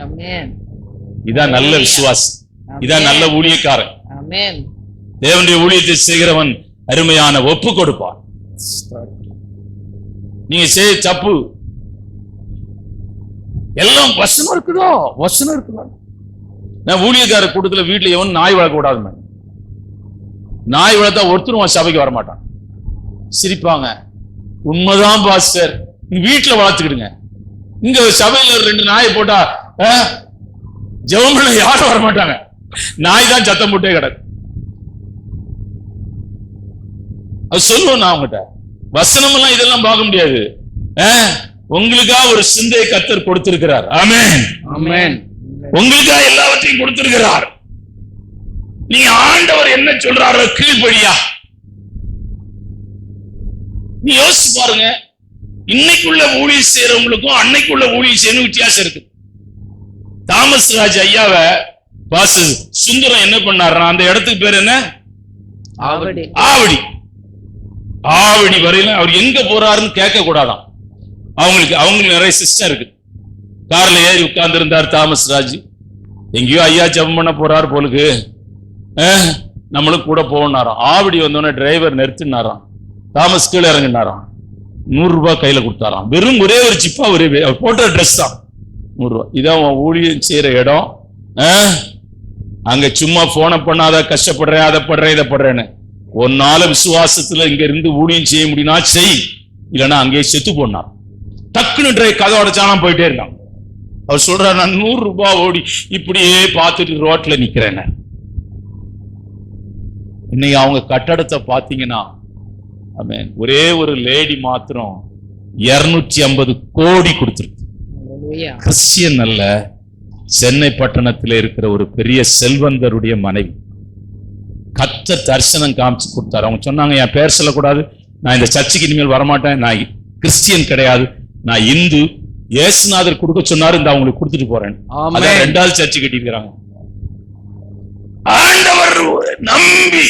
இதான் நல்ல விசுவாசம், இதான் நல்ல ஊழியக்காரன். தேவனுடைய ஊழியத்தை செய்கிறவன் அருமையான ஒப்பு கொடுப்பான். நீங்க செய்ய தப்பு எல்லாம் வசனம் இருக்குதோ, வசனம் இருக்குதோ. நான் ஊழியக்கார கூட்டத்துல வீட்டுல எவன் நாய் வளர்க்க கூடாது. நாய் வளர்த்தா ஒருத்தரும் சபைக்கு வரமாட்டான், சிரிப்பாங்க. உண்மைதான் பாஸ்டர், வீட்டுல வளர்த்துக்கிடுங்க. இங்க சபையில 2 நாயை போட்டா ஜெபம் பண்ண யாரும் வரமாட்டாங்க, நாய் தான் சத்தம் போட்டே கிடக்கு. அது சொல்லுவோம் நான் உங்ககிட்ட. வசனம் எல்லாம் இதெல்லாம் பார்க்க முடியாது. உங்களுக்கா ஒரு சிந்தையை கர்த்தர் கொடுத்திருக்கிறார். ஆமென், ஆமென். உங்களுக்கா எல்லாவற்றையும் கொடுத்திருக்கிறார். நீங்க ஆண்டவர் என்ன சொல்றாரோ கீழ்ப்படியா. நீ யோசிச்சு பாருங்க, இன்னைக்குள்ள ஊழியம் செய்யறவங்களுக்கும் அன்னைக்குள்ள ஊழியம் செய்யணும் வித்தியாசம் இருக்கு. தாமஸ் ராஜ் ஐயாவை பாசு சுந்தரம் என்ன பண்ணாருன்னா, அந்த இடத்துக்கு பேர் என்ன? ஆவடி. ஆவடி ஆவடி வரையில அவர் எங்க போறாருன்னு கேட்க கூடாதான். அவங்களுக்கு நிறைய சிஸ்டம் இருக்கு. கார்ல ஏறி உட்கார்ந்து இருந்தார் தாமஸ் ராஜ். எங்கேயோ ஐயா ஜெபம் பண்ண போறாரு போலுக்கு, நம்மளும் கூட போனாராம். ஆவடி வந்தோடனே டிரைவர் நிறுத்தினாராம். தாமஸ் கீழே இறங்கினாராம். 100 ரூபாய் கையில கொடுத்தாராம். வெறும் ஒரே ஒரு சிப்பா, ஒரே அவர் போட்ட ட்ரெஸ் தான் 100 ரூபாய். இதான் ஊழியம் செய்யற இடம். அங்க சும்மா போனை பண்ணாத, கஷ்டப்படுறேன், அதை படுறேன், இதை படுறேன்னு. ஒன்னால விசுவாசத்துல இங்க இருந்து ஊழியம் செய்ய முடியும்னா செய், இல்லைன்னா அங்கேயே செத்து போனார். டக்குன்னு கதை உடைச்சானா போயிட்டே இருக்கான். அவர் சொல்றாரு, நான் 100 ரூபாய் ஓடி இப்படியே பார்த்துட்டு ரோட்ல நிக்கிறேன். இன்னைக்கு அவங்க கட்டடத்தை பாத்தீங்கன்னா, ஆமென், ஒரே ஒரு லேடி மாத்திரம் 250 கோடி கொடுத்திருக்கு. கிறிஸ்டியன் அல்ல, சென்னை பட்டணத்தில் இருக்கிற ஒரு பெரிய செல்வந்தருடைய மனைவி. கர்த்தர் தரிசனம் காமிச்சு கொடுத்தாரு. அவங்க சொன்னாங்க, என் பேர் சொல்லக்கூடாது, நான் இந்த சர்ச்சுக்கு இனிமேல் வரமாட்டேன், நான் கிறிஸ்டியன் கிடையாது, நான் இந்து, இயேசுநாதர் கொடுக்க சொன்னாரு, இந்த அவங்களுக்கு கொடுத்துட்டு போறேன். 2வது சர்ச்சு கட்டிருக்கிறாங்க. ஆண்டவர் நம்பி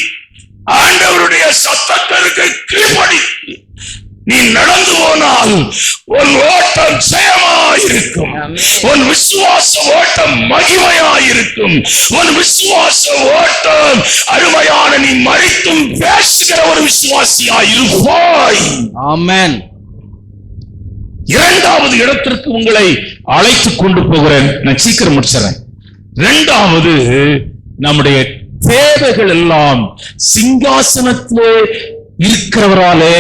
ஆண்டவருடைய சத்தத்திற்கு கீழ்ப்படி நீ நடந்து போனால் உன் ஓட்டம் ஜெயமாயிருக்கும், உன் விசுவாச ஓட்டம் மகிமையாயிருக்கும், உன் விசுவாச ஓட்டம் அருமையான நீ மரித்தும் பேசுகிற ஒரு விசுவாசியாயிருப்பாய். ஆமென். 2வது இடத்திற்கு உங்களை அழைத்துக் கொண்டு போகிறேன். நான் சீக்கிரம் முடிச்சிடறேன். 2வது, நம்முடைய தேவைகள் எல்லாம் சிங்காசனத்திலே இருக்கிறவராலே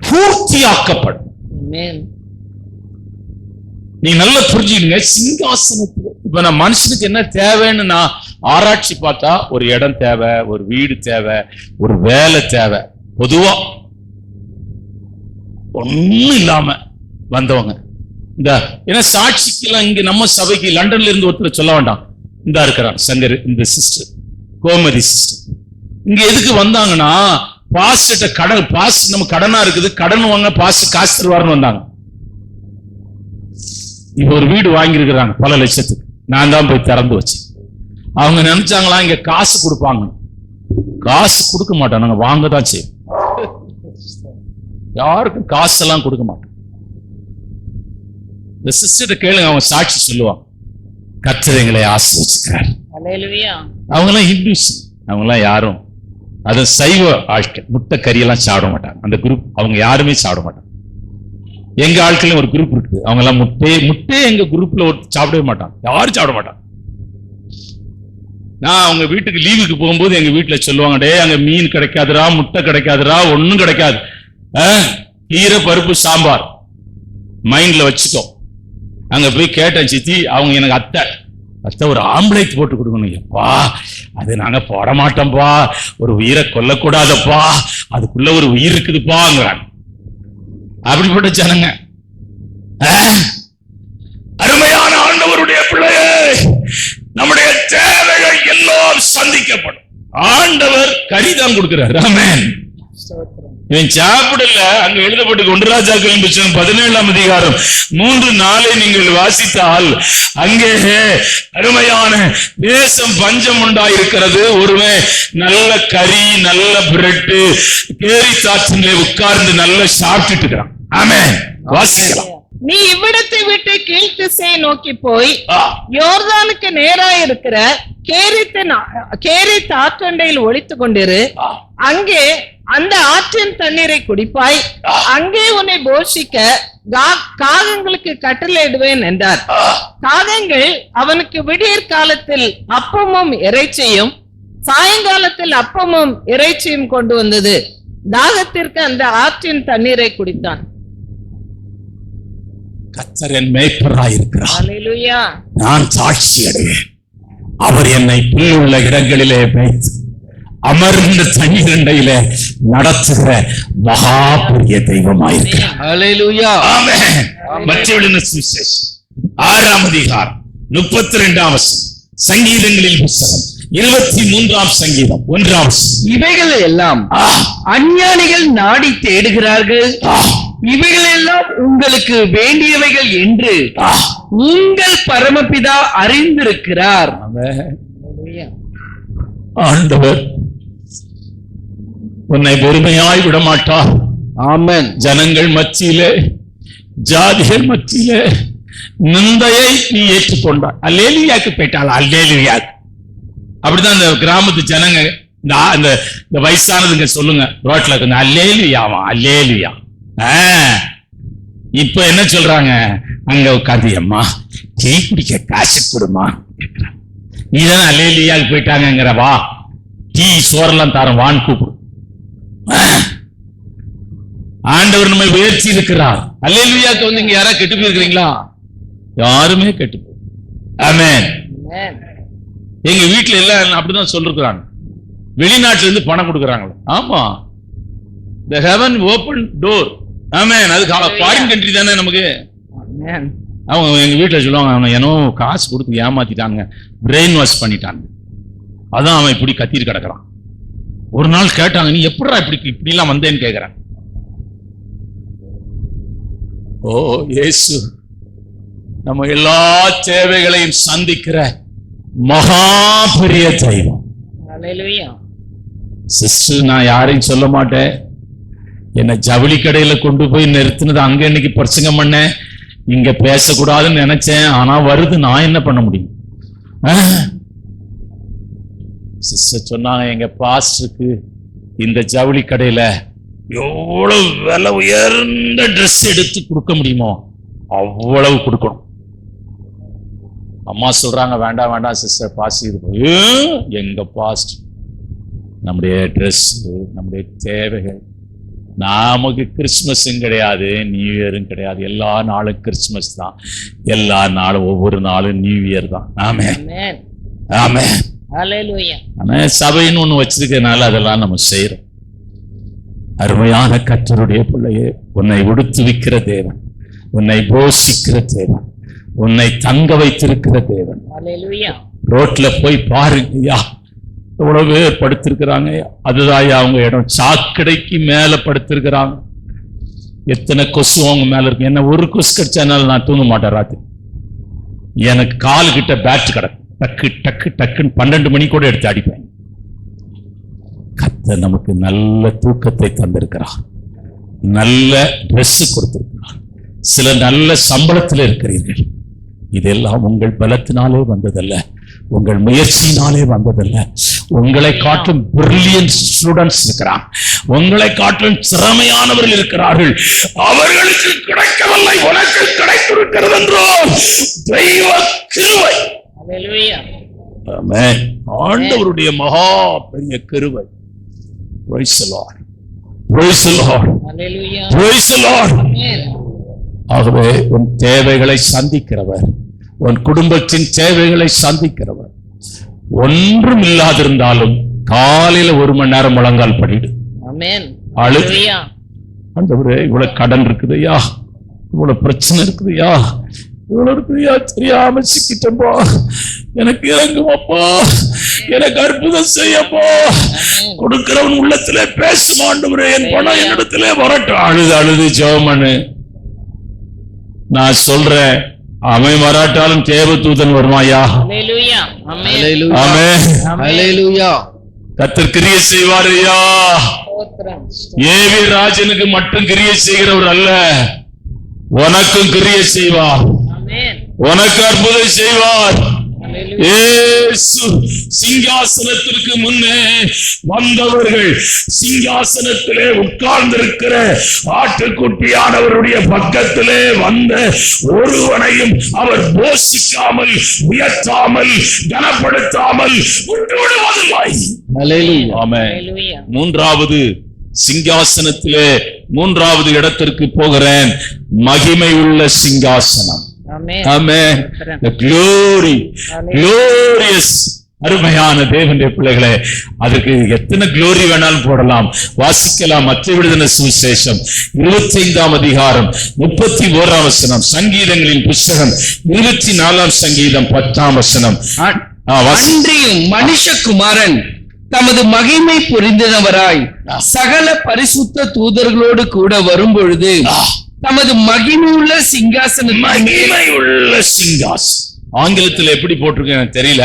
பூர்த்தியாக்கப்படும். நீ நல்லா புரிஞ்சுக்கங்க. சிங்காசனத்துல இப்ப நான் மனுஷனுக்கு என்ன தேவைன்னு நான் ஆராய்ச்சி பார்த்தா, ஒரு இடம் தேவை, ஒரு வீடு தேவை, ஒரு வேலை தேவை. பொதுவா ஒண்ணும் இல்லாம வந்தவங்க இந்த ஏன்னா சாட்சிக்கெல்லாம் இங்க நம்ம சபைக்கு லண்டன்ல இருந்து ஒருத்தர் சொல்ல வேண்டாம், இந்த இருக்கிறான் சங்கர், இந்த சிஸ்டர் கோமதி சிஸ்டர். இங்க எதுக்கு வந்தாங்கன்னா, பாஸ்ட கடன், பாஸ் நம்ம கடனா இருக்குது, கடன் வாங்க பாஸ் காசு தருவாருன்னு வந்தாங்க. இப்ப ஒரு வீடு வாங்கி இருக்கிறாங்க பல லட்சத்துக்கு. நான் தான் போய் திறந்து வச்சேன். அவங்க நினைச்சாங்களா இங்க காசு கொடுப்பாங்க. காசு கொடுக்க மாட்டோம், நாங்க வாங்க தான் செய்வோம். யாருக்கும் காசெல்லாம் கொடுக்க மாட்டோம். இந்த சிஸ்டர் கேளுங்க, அவங்க சாட்சி சொல்லுவாங்க. கர்த்தர் எங்களை ஆசீர்வதிக்கிறார். அவங்க எல்லாம் ஹிந்துஸ், அவங்க எல்லாம் யாரும் அது சைவ ஆட்கள், முட்டை கறியெல்லாம் சாப்பிட மாட்டாங்க. அந்த குரூப் அவங்க யாருமே சாப்பிட மாட்டாங்க. எங்க ஆட்களையும் ஒரு குரூப் இருக்கு, அவங்க எல்லாம் முட்டையே எங்க குரூப்ல சாப்பிடவே மாட்டாங்க, யாரும் சாப்பிட மாட்டாங்க. நான் அவங்க வீட்டுக்கு லீவுக்கு போகும்போது எங்க வீட்டுல சொல்லுவாங்க, டே அங்க மீன் கிடைக்காதுரா, முட்டை கிடைக்காதுரா, ஒண்ணும் கிடைக்காது, கீரை பருப்பு சாம்பார் மைண்ட்ல வச்சுக்கோ. அங்க போய் கேட்டேன் சித்தி, அவங்க எனக்கு அத்தை ஒரு ஆம்லேட் போட்டு கொடுக்கணும். எப்பா அது நாங்க போட மாட்டோம்பா, ஒரு உயிரை கொல்லக்கூடாதப்பா, அதுக்குள்ள ஒரு உயிர் இருக்குதுப்பாங்கிறாங்க. அப்படிப்பட்ட ஜனங்க. அருமையான ஆண்டவருடைய பிள்ளையே, நம்முடைய தேவைகள் எல்லாம் சந்திக்கப்படும். ஆண்டவர் கரிதான் கொடுக்கிறார். ஆமென். இவன் சாப்பிடல. அங்க எழுதப்பட்டு 1 ராஜாக்களின் புத்தகம் 17ஆம் அதிகாரம் 3-4 நீங்கள் வாசித்தால் அங்கே அருமையான தேசம் பஞ்சம் உண்டாயிருக்கிறது. ஒருவே நல்ல கறி, நல்ல பிரெட், கேரி சாற்றிலே உட்கார்ந்து நல்லா சாப்பிட்டுட்டு இருக்கிறான். ஆமென். வாசிக்கலாம். நீ இவ்விடத்தை விட்டு கீழ்த்திசையை நோக்கி போய் யோர்தானுக்கு நேராய் இருக்கிற கேரித் ஆற்றண்டையில் ஒளித்துக் கொண்டிரு. அங்கே அந்த ஆற்றின் தண்ணீரை குடிப்பாய். அங்கே உன்னை போஷிக்க காகங்களுக்கு கட்டளையிடுவேன் என்றார். காகங்கள் அவனுக்கு விடியற் காலத்தில் அப்பமும் இறைச்சியும் சாயங்காலத்தில் அப்பமும் இறைச்சியும் கொண்டு வந்தது. தாகத்திற்கு அந்த ஆற்றின் தண்ணீரை குடித்தான். கர்த்தர் என் மேய்ப்பராயிருக்கிறார். அல்லேலூயா. நான் சாட்சி அடைவேன். அவர் என்னை புல்லுள்ள இடங்களிலே வைத்து அமர்ந்த தண்ணீரண்டையிலே நடத்துகிற மகா பெரிய தெய்வமாயிருக்கிறார். அல்லேலூயா. ஆமென். மத்தேயுவின் சுவிசேஷம் 6ஆம் அதிகாரம் 32ஆம் வசனம், சங்கீதங்களின் புத்தகம் 23ஆம் சங்கீதம் 1ஆம் வசனம். இவைகள் எல்லாம் அஞ்ஞானிகள் நாடி தேடுகிறார்கள். இவைகள் எல்லாம் உங்களுக்கு வேண்டியவைகள் என்று உங்கள் பரமபிதா அறிந்திருக்கிறார். ஆண்டவர் உன்னை வெறுமையாய் விடமாட்டார். ஆமென். ஜனங்கள் மத்தியிலே, ஜாதிகள் மத்தியிலே நிந்தையை நீ ஏற்றுக்கொண்டாய். அல்லேலூயாக்கு போயிட்டாள். அல்லேலூயாக்கு. அப்படிதான் இந்த கிராமத்து ஜனங்க, இந்த வயசானதுங்க சொல்லுங்க ரோட்ல இருக்கு, அல்லேலூயாவா அல்லேலூயா. இப்ப என்ன சொல்றாங்க, அங்க உட்காந்து அம்மா டீ குடிக்க காசு கொடுமா, நீதான் அல்லேலூயாக்கு போயிட்டாங்கிற, வா டீ சோறெல்லாம் தரம் வான்னு கூப்பிடு. ஆண்டவர் நம்மை உயர்த்தி இருக்கிறார். அல்லேலூயாக்கு வந்து இங்க யாராவது கெட்டு போயிருக்கிறீங்களா? யாருமே கெட்டு போய். ஆமென். எங்க வீட்டுல எல்லாம் அப்படிதான் சொல்லிருக்கிறாங்க. வெளிநாட்டுல இருந்து பணம் கொடுக்குறாங்களோ. ஆமா, the heaven open door. ஆமென். அது ஃபாரின் கண்ட்ரி தானே நமக்கு. அவங்க எங்க வீட்டுல சொல்லுவாங்க, அவன் என்னோ காசு கொடுத்து ஏமாத்திட்டாங்க, பிரெயின் வாஷ் பண்ணிட்டாங்க, அதான் அவன் இப்படி கத்திட்டு கிடக்குறான். ஒரு நாள் கேட்டாங்க, நீ எப்படா இப்படி எல்லாம் வந்தேன்னு கேக்குறான். ஓ இயேசு நம்ம எல்லா தேவைகளையும் சந்திக்கிற மகா பெரிய தெய்வம். சிஸ்டர், நான் யாரையும் சொல்ல மாட்டேன். என்ன ஜவுளி கடையில கொண்டு போய் நிறுத்தினது, அங்க இன்னைக்கு பிரசங்கம் பண்ணேன், இங்க பேசக்கூடாதுன்னு நினைச்சேன், ஆனா வருது, நான் என்ன பண்ண முடியும்? சிஸ்டர் சொன்னாங்க, எங்க பாஸ்டருக்கு இந்த ஜவுளி கடையில எவ்வளவு விலை உயர்ந்த ட்ரெஸ் எடுத்து கொடுக்க முடியுமோ அவ்வளவு கொடுக்கணும். அம்மா சொல்றாங்க, வேண்டாம் வேண்டாம் சிஸ்டர், பாஸ்ட் இது எங்க பாஸ்ட் நம்முடைய ட்ரெஸ், நம்முடைய தேவைகள். நமக்கு கிறிஸ்துமஸும் கிடையாது, நியூ இயரும் கிடையாது. எல்லா நாளும் கிறிஸ்துமஸ் தான், எல்லா நாளும் ஒவ்வொரு நாளும் நியூ இயர் தான். ஆமென். ஆமென். அல்லேலூயா. ஆனா சபைன்னு ஒண்ணு வச்சிருக்கனால அதெல்லாம் நம்ம செய்யறோம். அருமையான கர்த்தருடைய பிள்ளையே, உன்னை உடுத்துவிக்கிற தேவன், உன்னை போஷிக்கிற தேவன், உன்னை தங்க வைத்திருக்கிற தேவன். அல்லேலூயா. ரோட்ல போய் பாருங்கய்யா, எவ்வளவு பேர் படுத்திருக்கிறாங்க. அதுதான் அவங்க இடம். சாக்கடைக்கு மேல படுத்திருக்கிறாங்க. எத்தனை கொசு அவங்க மேல இருக்கு. என்ன ஒரு கொசு கடிச்சானாலும் நான் தூங்க மாட்டேன் ராத்திரி. எனக்கு கால் கிட்ட பேட் கிடக்கும், டக்கு டக்கு டக்குன்னு 12 மணி கூட எடுத்து அடிப்பேன். கர்த்தர் நமக்கு நல்ல தூக்கத்தை தந்திருக்கிறார். நல்ல ட்ரெஸ் கொடுத்திருக்கிறார், சில நல்ல சம்பளத்தில் இருக்கிறீர்கள். இதெல்லாம் உங்கள் பலத்தினாலே வந்ததல்ல, உங்கள் முயற்சியினாலே வந்ததல்ல. உங்களை காட்டும் பிரில்லியன்ட் ஸ்டூடெண்ட்ஸ் இருக்கிறார், உங்களை காட்டும் திறமையானவர்கள் இருக்கிறார்கள். அவர்களுக்கு கிடைக்கவில்லை, உனக்கு கிடைத்திருக்கிறது என்றோ தெய்வ கிருபை. Hallelujah. ஆமென். ஆண்டவருடைய மகா பெரிய கிருபை. Praise the Lord. Praise the Lord. Hallelujah. Praise the Lord. Amen. ஆகவே உன் தேவைகளை சந்திக்கிறவர், உன் குடும்பத்தின் தேவைகளை சந்திக்கிறவர். ஒன்றும் இல்லாதிருந்தாலும் காலையில 1 மணி நேரம் முழங்கால் படிடு. Amen. அழுது. Hallelujah. ஆண்டவரே, இவ்வளவு கடன் இருக்குதுயா, இவ்வளவு பிரச்சனை இருக்குதுயா, இவ்வளவு இருக்குதுயா, தெரியாம சிக்கிட்டப்பா, எனக்கு இறங்குமாப்பா, எனக்கு அற்புதம் செய்யப்பா. கொடுக்கிறவன் உள்ளத்திலே பேசும் ஆண்டவரே, என் பணம் என்னிடத்திலே வரட்டும். அழுது அழுது ஜெபம் பண்ணு. நான் சொல்றேன், அவன் வராட்டாலும் தேவதூதன் வருவாயா? Hallelujah. Amen. ஆமென். ஹல்லேலூயா. கர்த்தர் கிரியை செய்வார் ஐயா. ஸ்தோத்திரம். ஏவி ராஜனுக்கு மட்டும் கிரியை செய்கிறவர் அல்ல, உனக்கும் கிரியை செய்வார், Amen. உனக்கு அற்புதம் செய்வார். Hallelujah. இயேசு சிங்காசனத்திற்கு முன்னே வந்தவர்கள் சிங்காசனத்திலே உட்கார்ந்திருக்கிற ஆட்டுக்குட்டியானவருடைய பக்கத்திலே வந்த ஒருவனையும் அவர் போஷிக்காமல், உயர்த்தாமல், கனப்படுத்தாமல் விட்டுவிடுவதில்லை. ஹல்லேலூயா. ஆமென். Hallelujah. மூன்றாவது சிங்காசனத்திலே 3வது இடத்திற்கு போகிறேன். மகிமை உள்ள சிங்காசனம். Amen. Amen. The glory, glorious. அருமையான தேவனுடைய பிள்ளைகளே, அதுக்கு எத்தனை glory வேணாலும் போடலாம். வாசிக்கலாம். மத்தேயு எழுதின சுவிசேஷம் 25ஆம் அதிகாரம் 31ஆம் வசனம், சங்கீதங்களின் புத்தகம் 24ஆம் சங்கீதம் 10ஆம் வசனம். அன்றியும் மனுஷகுமாரன் தமது மகிமை புரிந்தவராய் சகல பரிசுத்த தூதர்களோடு கூட வரும்பொழுது தமது மகிமையுள்ள சிங்காசனம், மகிமை உள்ள சிங்காசனம். ஆங்கிலத்தில் எப்படி போட்டிருக்க எனக்கு தெரியல.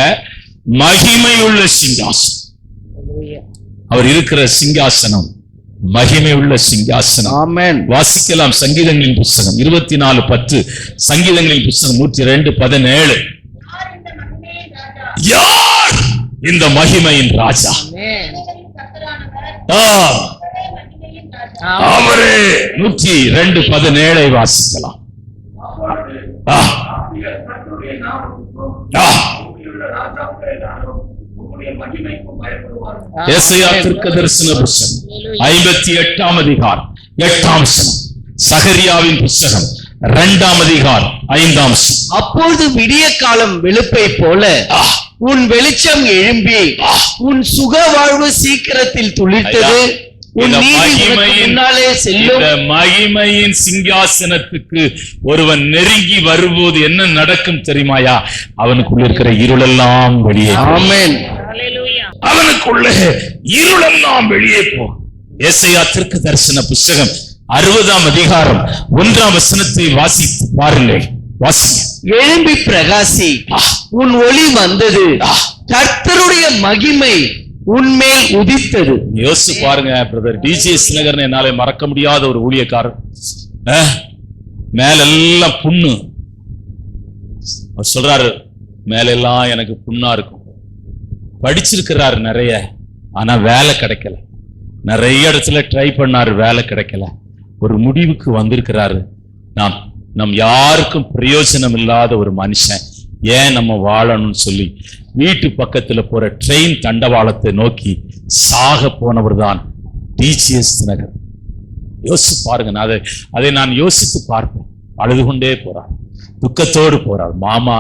மகிமை உள்ள சிங்காசனம். Hallelujah. அவர் இருக்கிற சிங்காசனம் மகிமை உள்ள சிங்காசனம். ஆமென். வாசிக்கலாம். சங்கீதங்களின் புத்தகம் 24:10, சங்கீதங்களின் புத்தகம் 102:17. யார் இந்த மகிமையின் ராஜா? Amen. அவரே. 102:17 வாசிக்கலாம். ஆ. ஆ. ஏசாயா தீர்க்கதரிசன புத்தகம் 58ஆம் அதிகாரம் 8ஆம் வசனம். சகரியாவின் புத்தகம் 2ஆம் அதிகாரம் 5ஆம் வசனம். அப்பொழுது விடிய காலம் வெளுப்பை போல உன் வெளிச்சம் எழும்பி உன் சுக வாழ்வு சீக்கிரத்தில் துளிர்த்தது. உன் நீதி உனக்கு முன்னாலே செல்லும். இந்த மகிமையின் சிங்காசனத்துக்கு ஒருவன் நெருங்கி வரும்போது என்ன நடக்கும் தெரியுமாயா? அவனுக்குள்ள இருக்கிற இருளெல்லாம் வெளியே. ஆமென். Hallelujah. அவனுக்குள்ளே இருளெல்லாம் வெளியே போ. ஏசாயா தீர்க்கதரிசன புத்தகம் 60ஆம் அதிகாரம் 1ஆம் வசனத்தை வாசித்து பாருங்கள். வாசிங்க. எழும்பி பிரகாசி, உன் ஒளி வந்தது, கர்த்தருடைய மகிமை உன்மேல் உதித்தது. யோசிச்சு பாருங்க பிரதர். டிஜே சினகரன் என்னால மறக்க முடியாத ஒரு ஊழியக்காரர். மேலெல்லாம் புண்ணு. அவர் சொல்றாரு, மேலெல்லாம் எனக்கு புண்ணா இருக்கும். படிச்சிருக்கிறாரு நிறைய, ஆனா வேலை கிடைக்கல. நிறைய இடத்துல ட்ரை பண்ணாரு, வேலை கிடைக்கல. ஒரு முடிவுக்கு வந்திருக்கிறாரு, நம் யாருக்கும் பிரயோஜனம் இல்லாத ஒரு மனுஷன், ஏன் நம்ம வாழணும்னு சொல்லி வீட்டு பக்கத்துல போற ட்ரெயின் தண்டவாளத்தை நோக்கி சாக போனவர் தான் டிஜிஎஸ் தினகரன். யோசிச்சு பாருங்க. அதை நான் யோசித்து பார்ப்பேன். அழுது கொண்டே போறார், துக்கத்தோடு போறார். மாமா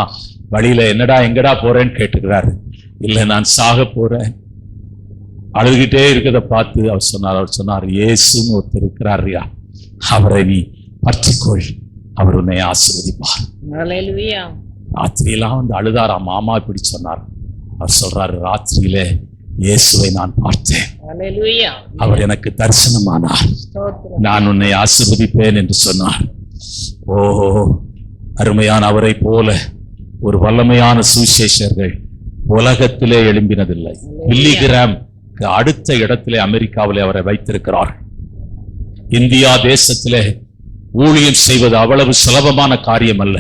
வழியில என்னடா எங்கடா போறேன்னு கேட்டுக்கிறாரு. இல்ல, நான் சாக போறேன். அழுதுகிட்டே இருக்கிறத பார்த்து அவர் சொன்னார் இயேசுன்னு ஒருத்தர் இருக்கிறாரியா, அவரை நீ பற்றிக்கொள், அவர் உன்னை ஆசீர்வதிப்பார். Hallelujah. ராத்திரியெல்லாம் வந்து அழுதாராம். மாமா இப்படி சொன்னார். அவர் சொல்றாரு, ராத்திரியில இயேசுவை நான் பார்த்தேன், Hallelujah. அவர் எனக்கு தரிசனமானார், ஸ்தோத்திரம். நான் உன்னை ஆசீர்வதிப்பேன் என்று சொன்னார். ஓ, அருமையான அவரை போல ஒரு வல்லமையான சுவிசேஷர்கள் உலகத்திலே எழும்பினதில்லை. பில்லி கிராம் அடுத்த இடத்திலே அமெரிக்காவிலே அவரை வைத்திருக்கிறார். இந்தியா தேசத்திலே ஊழியம் செய்வது அவ்வளவு சுலபமான காரியம் அல்ல.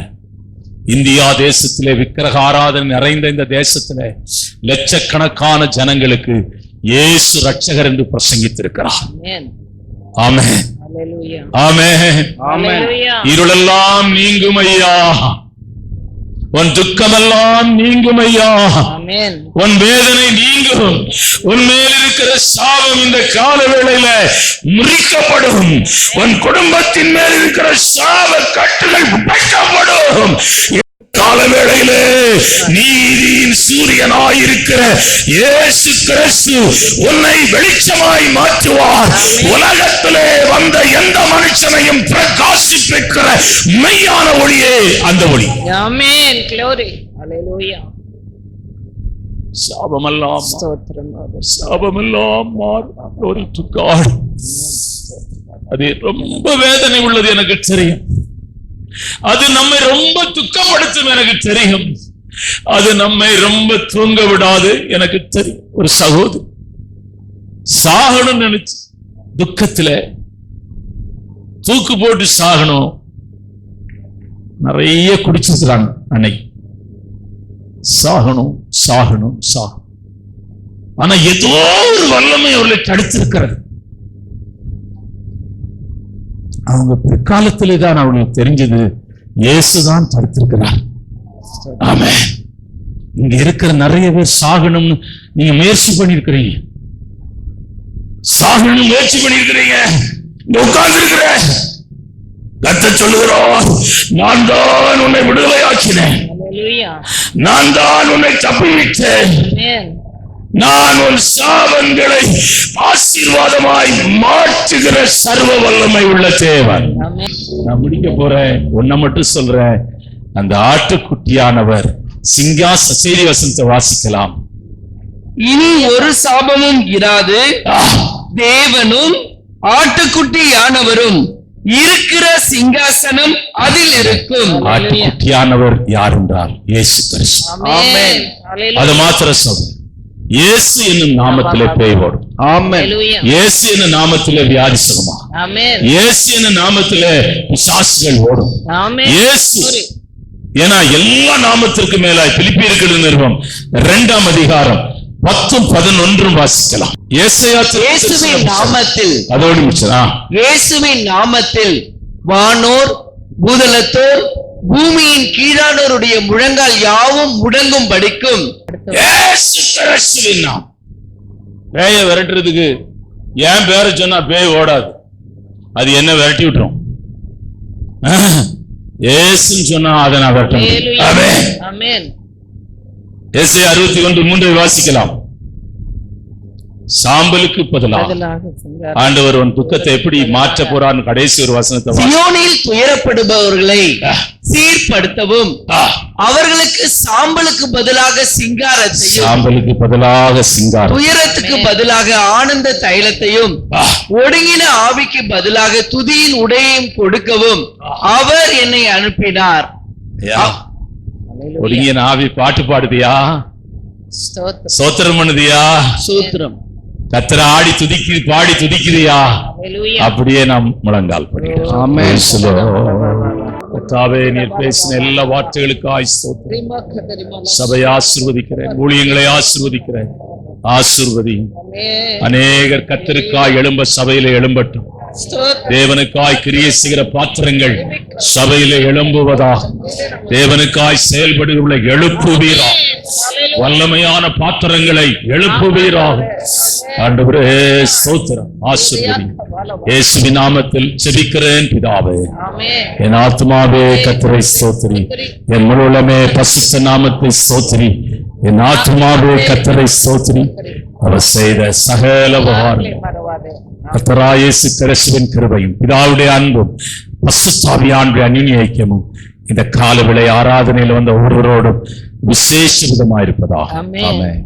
இந்தியா தேசத்திலே விக்கிரக ஆராதனை நிறைந்த இந்த தேசத்திலே லட்சக்கணக்கான ஜனங்களுக்கு இயேசு ரட்சகர் என்று பிரசங்கித்திருக்கிறார். ஆமென், ஆமென், ஆமென். இருளெல்லாம் நீங்கும் ஐயா, உன் துக்கமெல்லாம் நீங்கும் ஐயா, உன் வேதனை நீங்கும், உன் மேல் இருக்கிற சாபம் இந்த கால வேளையில முறிக்கப்படும், உன் குடும்பத்தின் மேல் இருக்கிற சாப கட்டுகள் உடைக்கப்படும். கால வேளையிலே நீதியின் சூரியனாயிருக்கிற இயேசு கிறிஸ்து உன்னை வெளிச்சமாய் மாற்றுவார். உலகத்திலே வந்த எந்த மனுஷனையும் பிரகாசிப்பிக்கிற மெய்யான ஒளியே அந்த ஒளி. ஆமென். glory hallelujah. சாபமெல்லாம் சாபமெல்லாம் மாறும். glory to God. அது ரொம்ப வேதனை உள்ளது எனக்கு தெரியும். அது நம்மை ரொம்ப துக்கப்படுத்தும் எனக்கு தெரியும். அது நம்மை ரொம்ப தூங்க விடாது எனக்கு தெரியும். ஒரு சகோதரி சாகணும் நினைச்சு துக்கத்துல தூக்கு போட்டு சாகணும், நிறைய குடிச்சிருக்கிறாங்க அன்னைக்கு. சாகணும் சாகணும் சாகணும். ஆனா ஏதோ ஒரு வல்லமை அவர்களை தடுத்திருக்கிறது. அவங்க பிற்காலத்திலே தான் அவங்களுக்கு தெரிஞ்சது இயேசுதான் தடுத்திருக்கிறார். ஆமென். இங்க இருக்கிற நிறைய பேர் சாகணும்னு நீங்க முயற்சி பண்ணிருக்கிறீங்க, சாகணும் முயற்சி பண்ணிருக்கிறீங்க, உட்கார்ந்து இருக்கிற கர்த்தர் சொல்லுகிறோம், நான் தான் உன்னை விடுதலையாக்கினேன், நான் தான் உன்னை தப்புவித்தேன், நான் உன் சாபங்களை ஆசீர்வாதமாய் மாற்றுகிற சர்வ வல்லமை உள்ள தேவன். நான் முடிக்க போறேன், ஒன்ன மட்டும் சொல்றேன். அந்த ஆட்டுக்குட்டியானவர் செய்தி வசனத்தை வாசிக்கலாம். இனி ஒரு சாபமும் இராது, தேவனும் ஆட்டுக்குட்டியானவரும் இருக்கிற சிங்காசனம் அதில் இருக்கும். ஆட்டுக்குட்டியானவர் யார் என்றால் இயேசு கிறிஸ்து. ஆமென். அது மாத்திரம் சொல்றேன். இயேசு என்னும் நாமத்திலே பேய் ஓடும். ஆமென். இயேசு என்னும் நாமத்திலே வியாதி சுகமா. இயேசு என்னும் நாமத்திலே பிசாசுகள் ஓடும். இயேசு ஏன்னா எல்லா நாமத்திற்கு மேலாய் பிலிப்பியர்களின் நிருபம் 2ஆம் அதிகாரம் 10-11 வாசிக்கலாம். இயேசுவின் நாமத்தில், அதோடு முடிச்சதா? இயேசுவின் நாமத்தில் வானோர் பூதலத்தோர் பூமியின் கீழானோருடைய முழங்கால் யாவும் முடங்கும் படிக்கும். பேய விரட்டுறதுக்கு ஏன் பேரை சொன்னா பேய் ஓடாது, அது என்ன விரட்டி விட்டுரும். ஏசுன்னு சொன்னா அதை நான் விரட்ட. ஏசாயா 61:3 வாசிக்கலாம். சாம்பலுக்கு பதிலாக ஆண்டவர் உன் துக்கத்தை எப்படி மாற்ற போறான்னு கடைசி ஒரு வசனத்தை. சீயோனில் துயரப்படுபவர்களை சீர்படுத்தவும் அவர்களுக்கு சாம்பலுக்கு பதிலாக சிங்காரத்தையும், சாம்பலுக்கு பதிலாக சிங்காரம், துயரத்துக்கு பதிலாக ஆனந்த தைலத்தையும், ஒடுங்கின ஆவிக்கு பதிலாக துதியின் உடையையும் கொடுக்கவும் அவர் என்னை அனுப்பினார். ஒடுங்கின ஆவி பாட்டு பாடுதியா, ஸ்தோத்திரம் பண்ணுதியா, சூத்திரம் கர்த்தரை ஆடி துதிக்கு பாடி துதிக்குதியா, அப்படியே நாம் முழங்கால் படிக்கிறோம். கர்த்தாவே, நீர் பேசின எல்லா வார்த்தைகளுக்காய் ஸ்தோத்திரம். சபையை ஆசீர்வதிக்கிறேன், ஊழியங்களை ஆசீர்வதிக்கிறேன், ஆசீர்வதியும். அநேகர் கர்த்தருக்காய் எழும்ப சபையில எழும்பட்டும். தேவனுக்காய் கிரியை செய்கிற பாத்திரங்கள் சபையில எழும்புவதாக, தேவனுக்காய் செயல்படுகிற எழுப்புவீரா, வல்லமையான பாத்திரங்களை எழுப்புவீராக. ஆண்டவரே ஸ்தோத்திரம், ஆசீர்வதி. இயேசுவின் நாமத்தில் ஜெபிக்கிறேன் பிதாவே. என் ஆத்மாவே கர்த்தரை ஸ்தோத்திரி, என் முழுவதுமே பரிசுத்த நாமத்தை ஸ்தோத்திரி. என் ஆத்மாவே கர்த்தரை ஸ்தோத்திரி, அவர் செய்த சகல உபகாரங்கள். கர்த்தராகிய இயேசு கிறிஸ்துவின் கிருபையும் பிதாவுடைய அன்பும் பரிசுத்த ஆவியானவருடைய அந்நிய ஐக்கியமும் இந்த கால வேளை ஆராதனையில் வந்த ஒவ்வொருவரோடும் விசேஷ விதமாயிருப்பதாக. ஆமென்.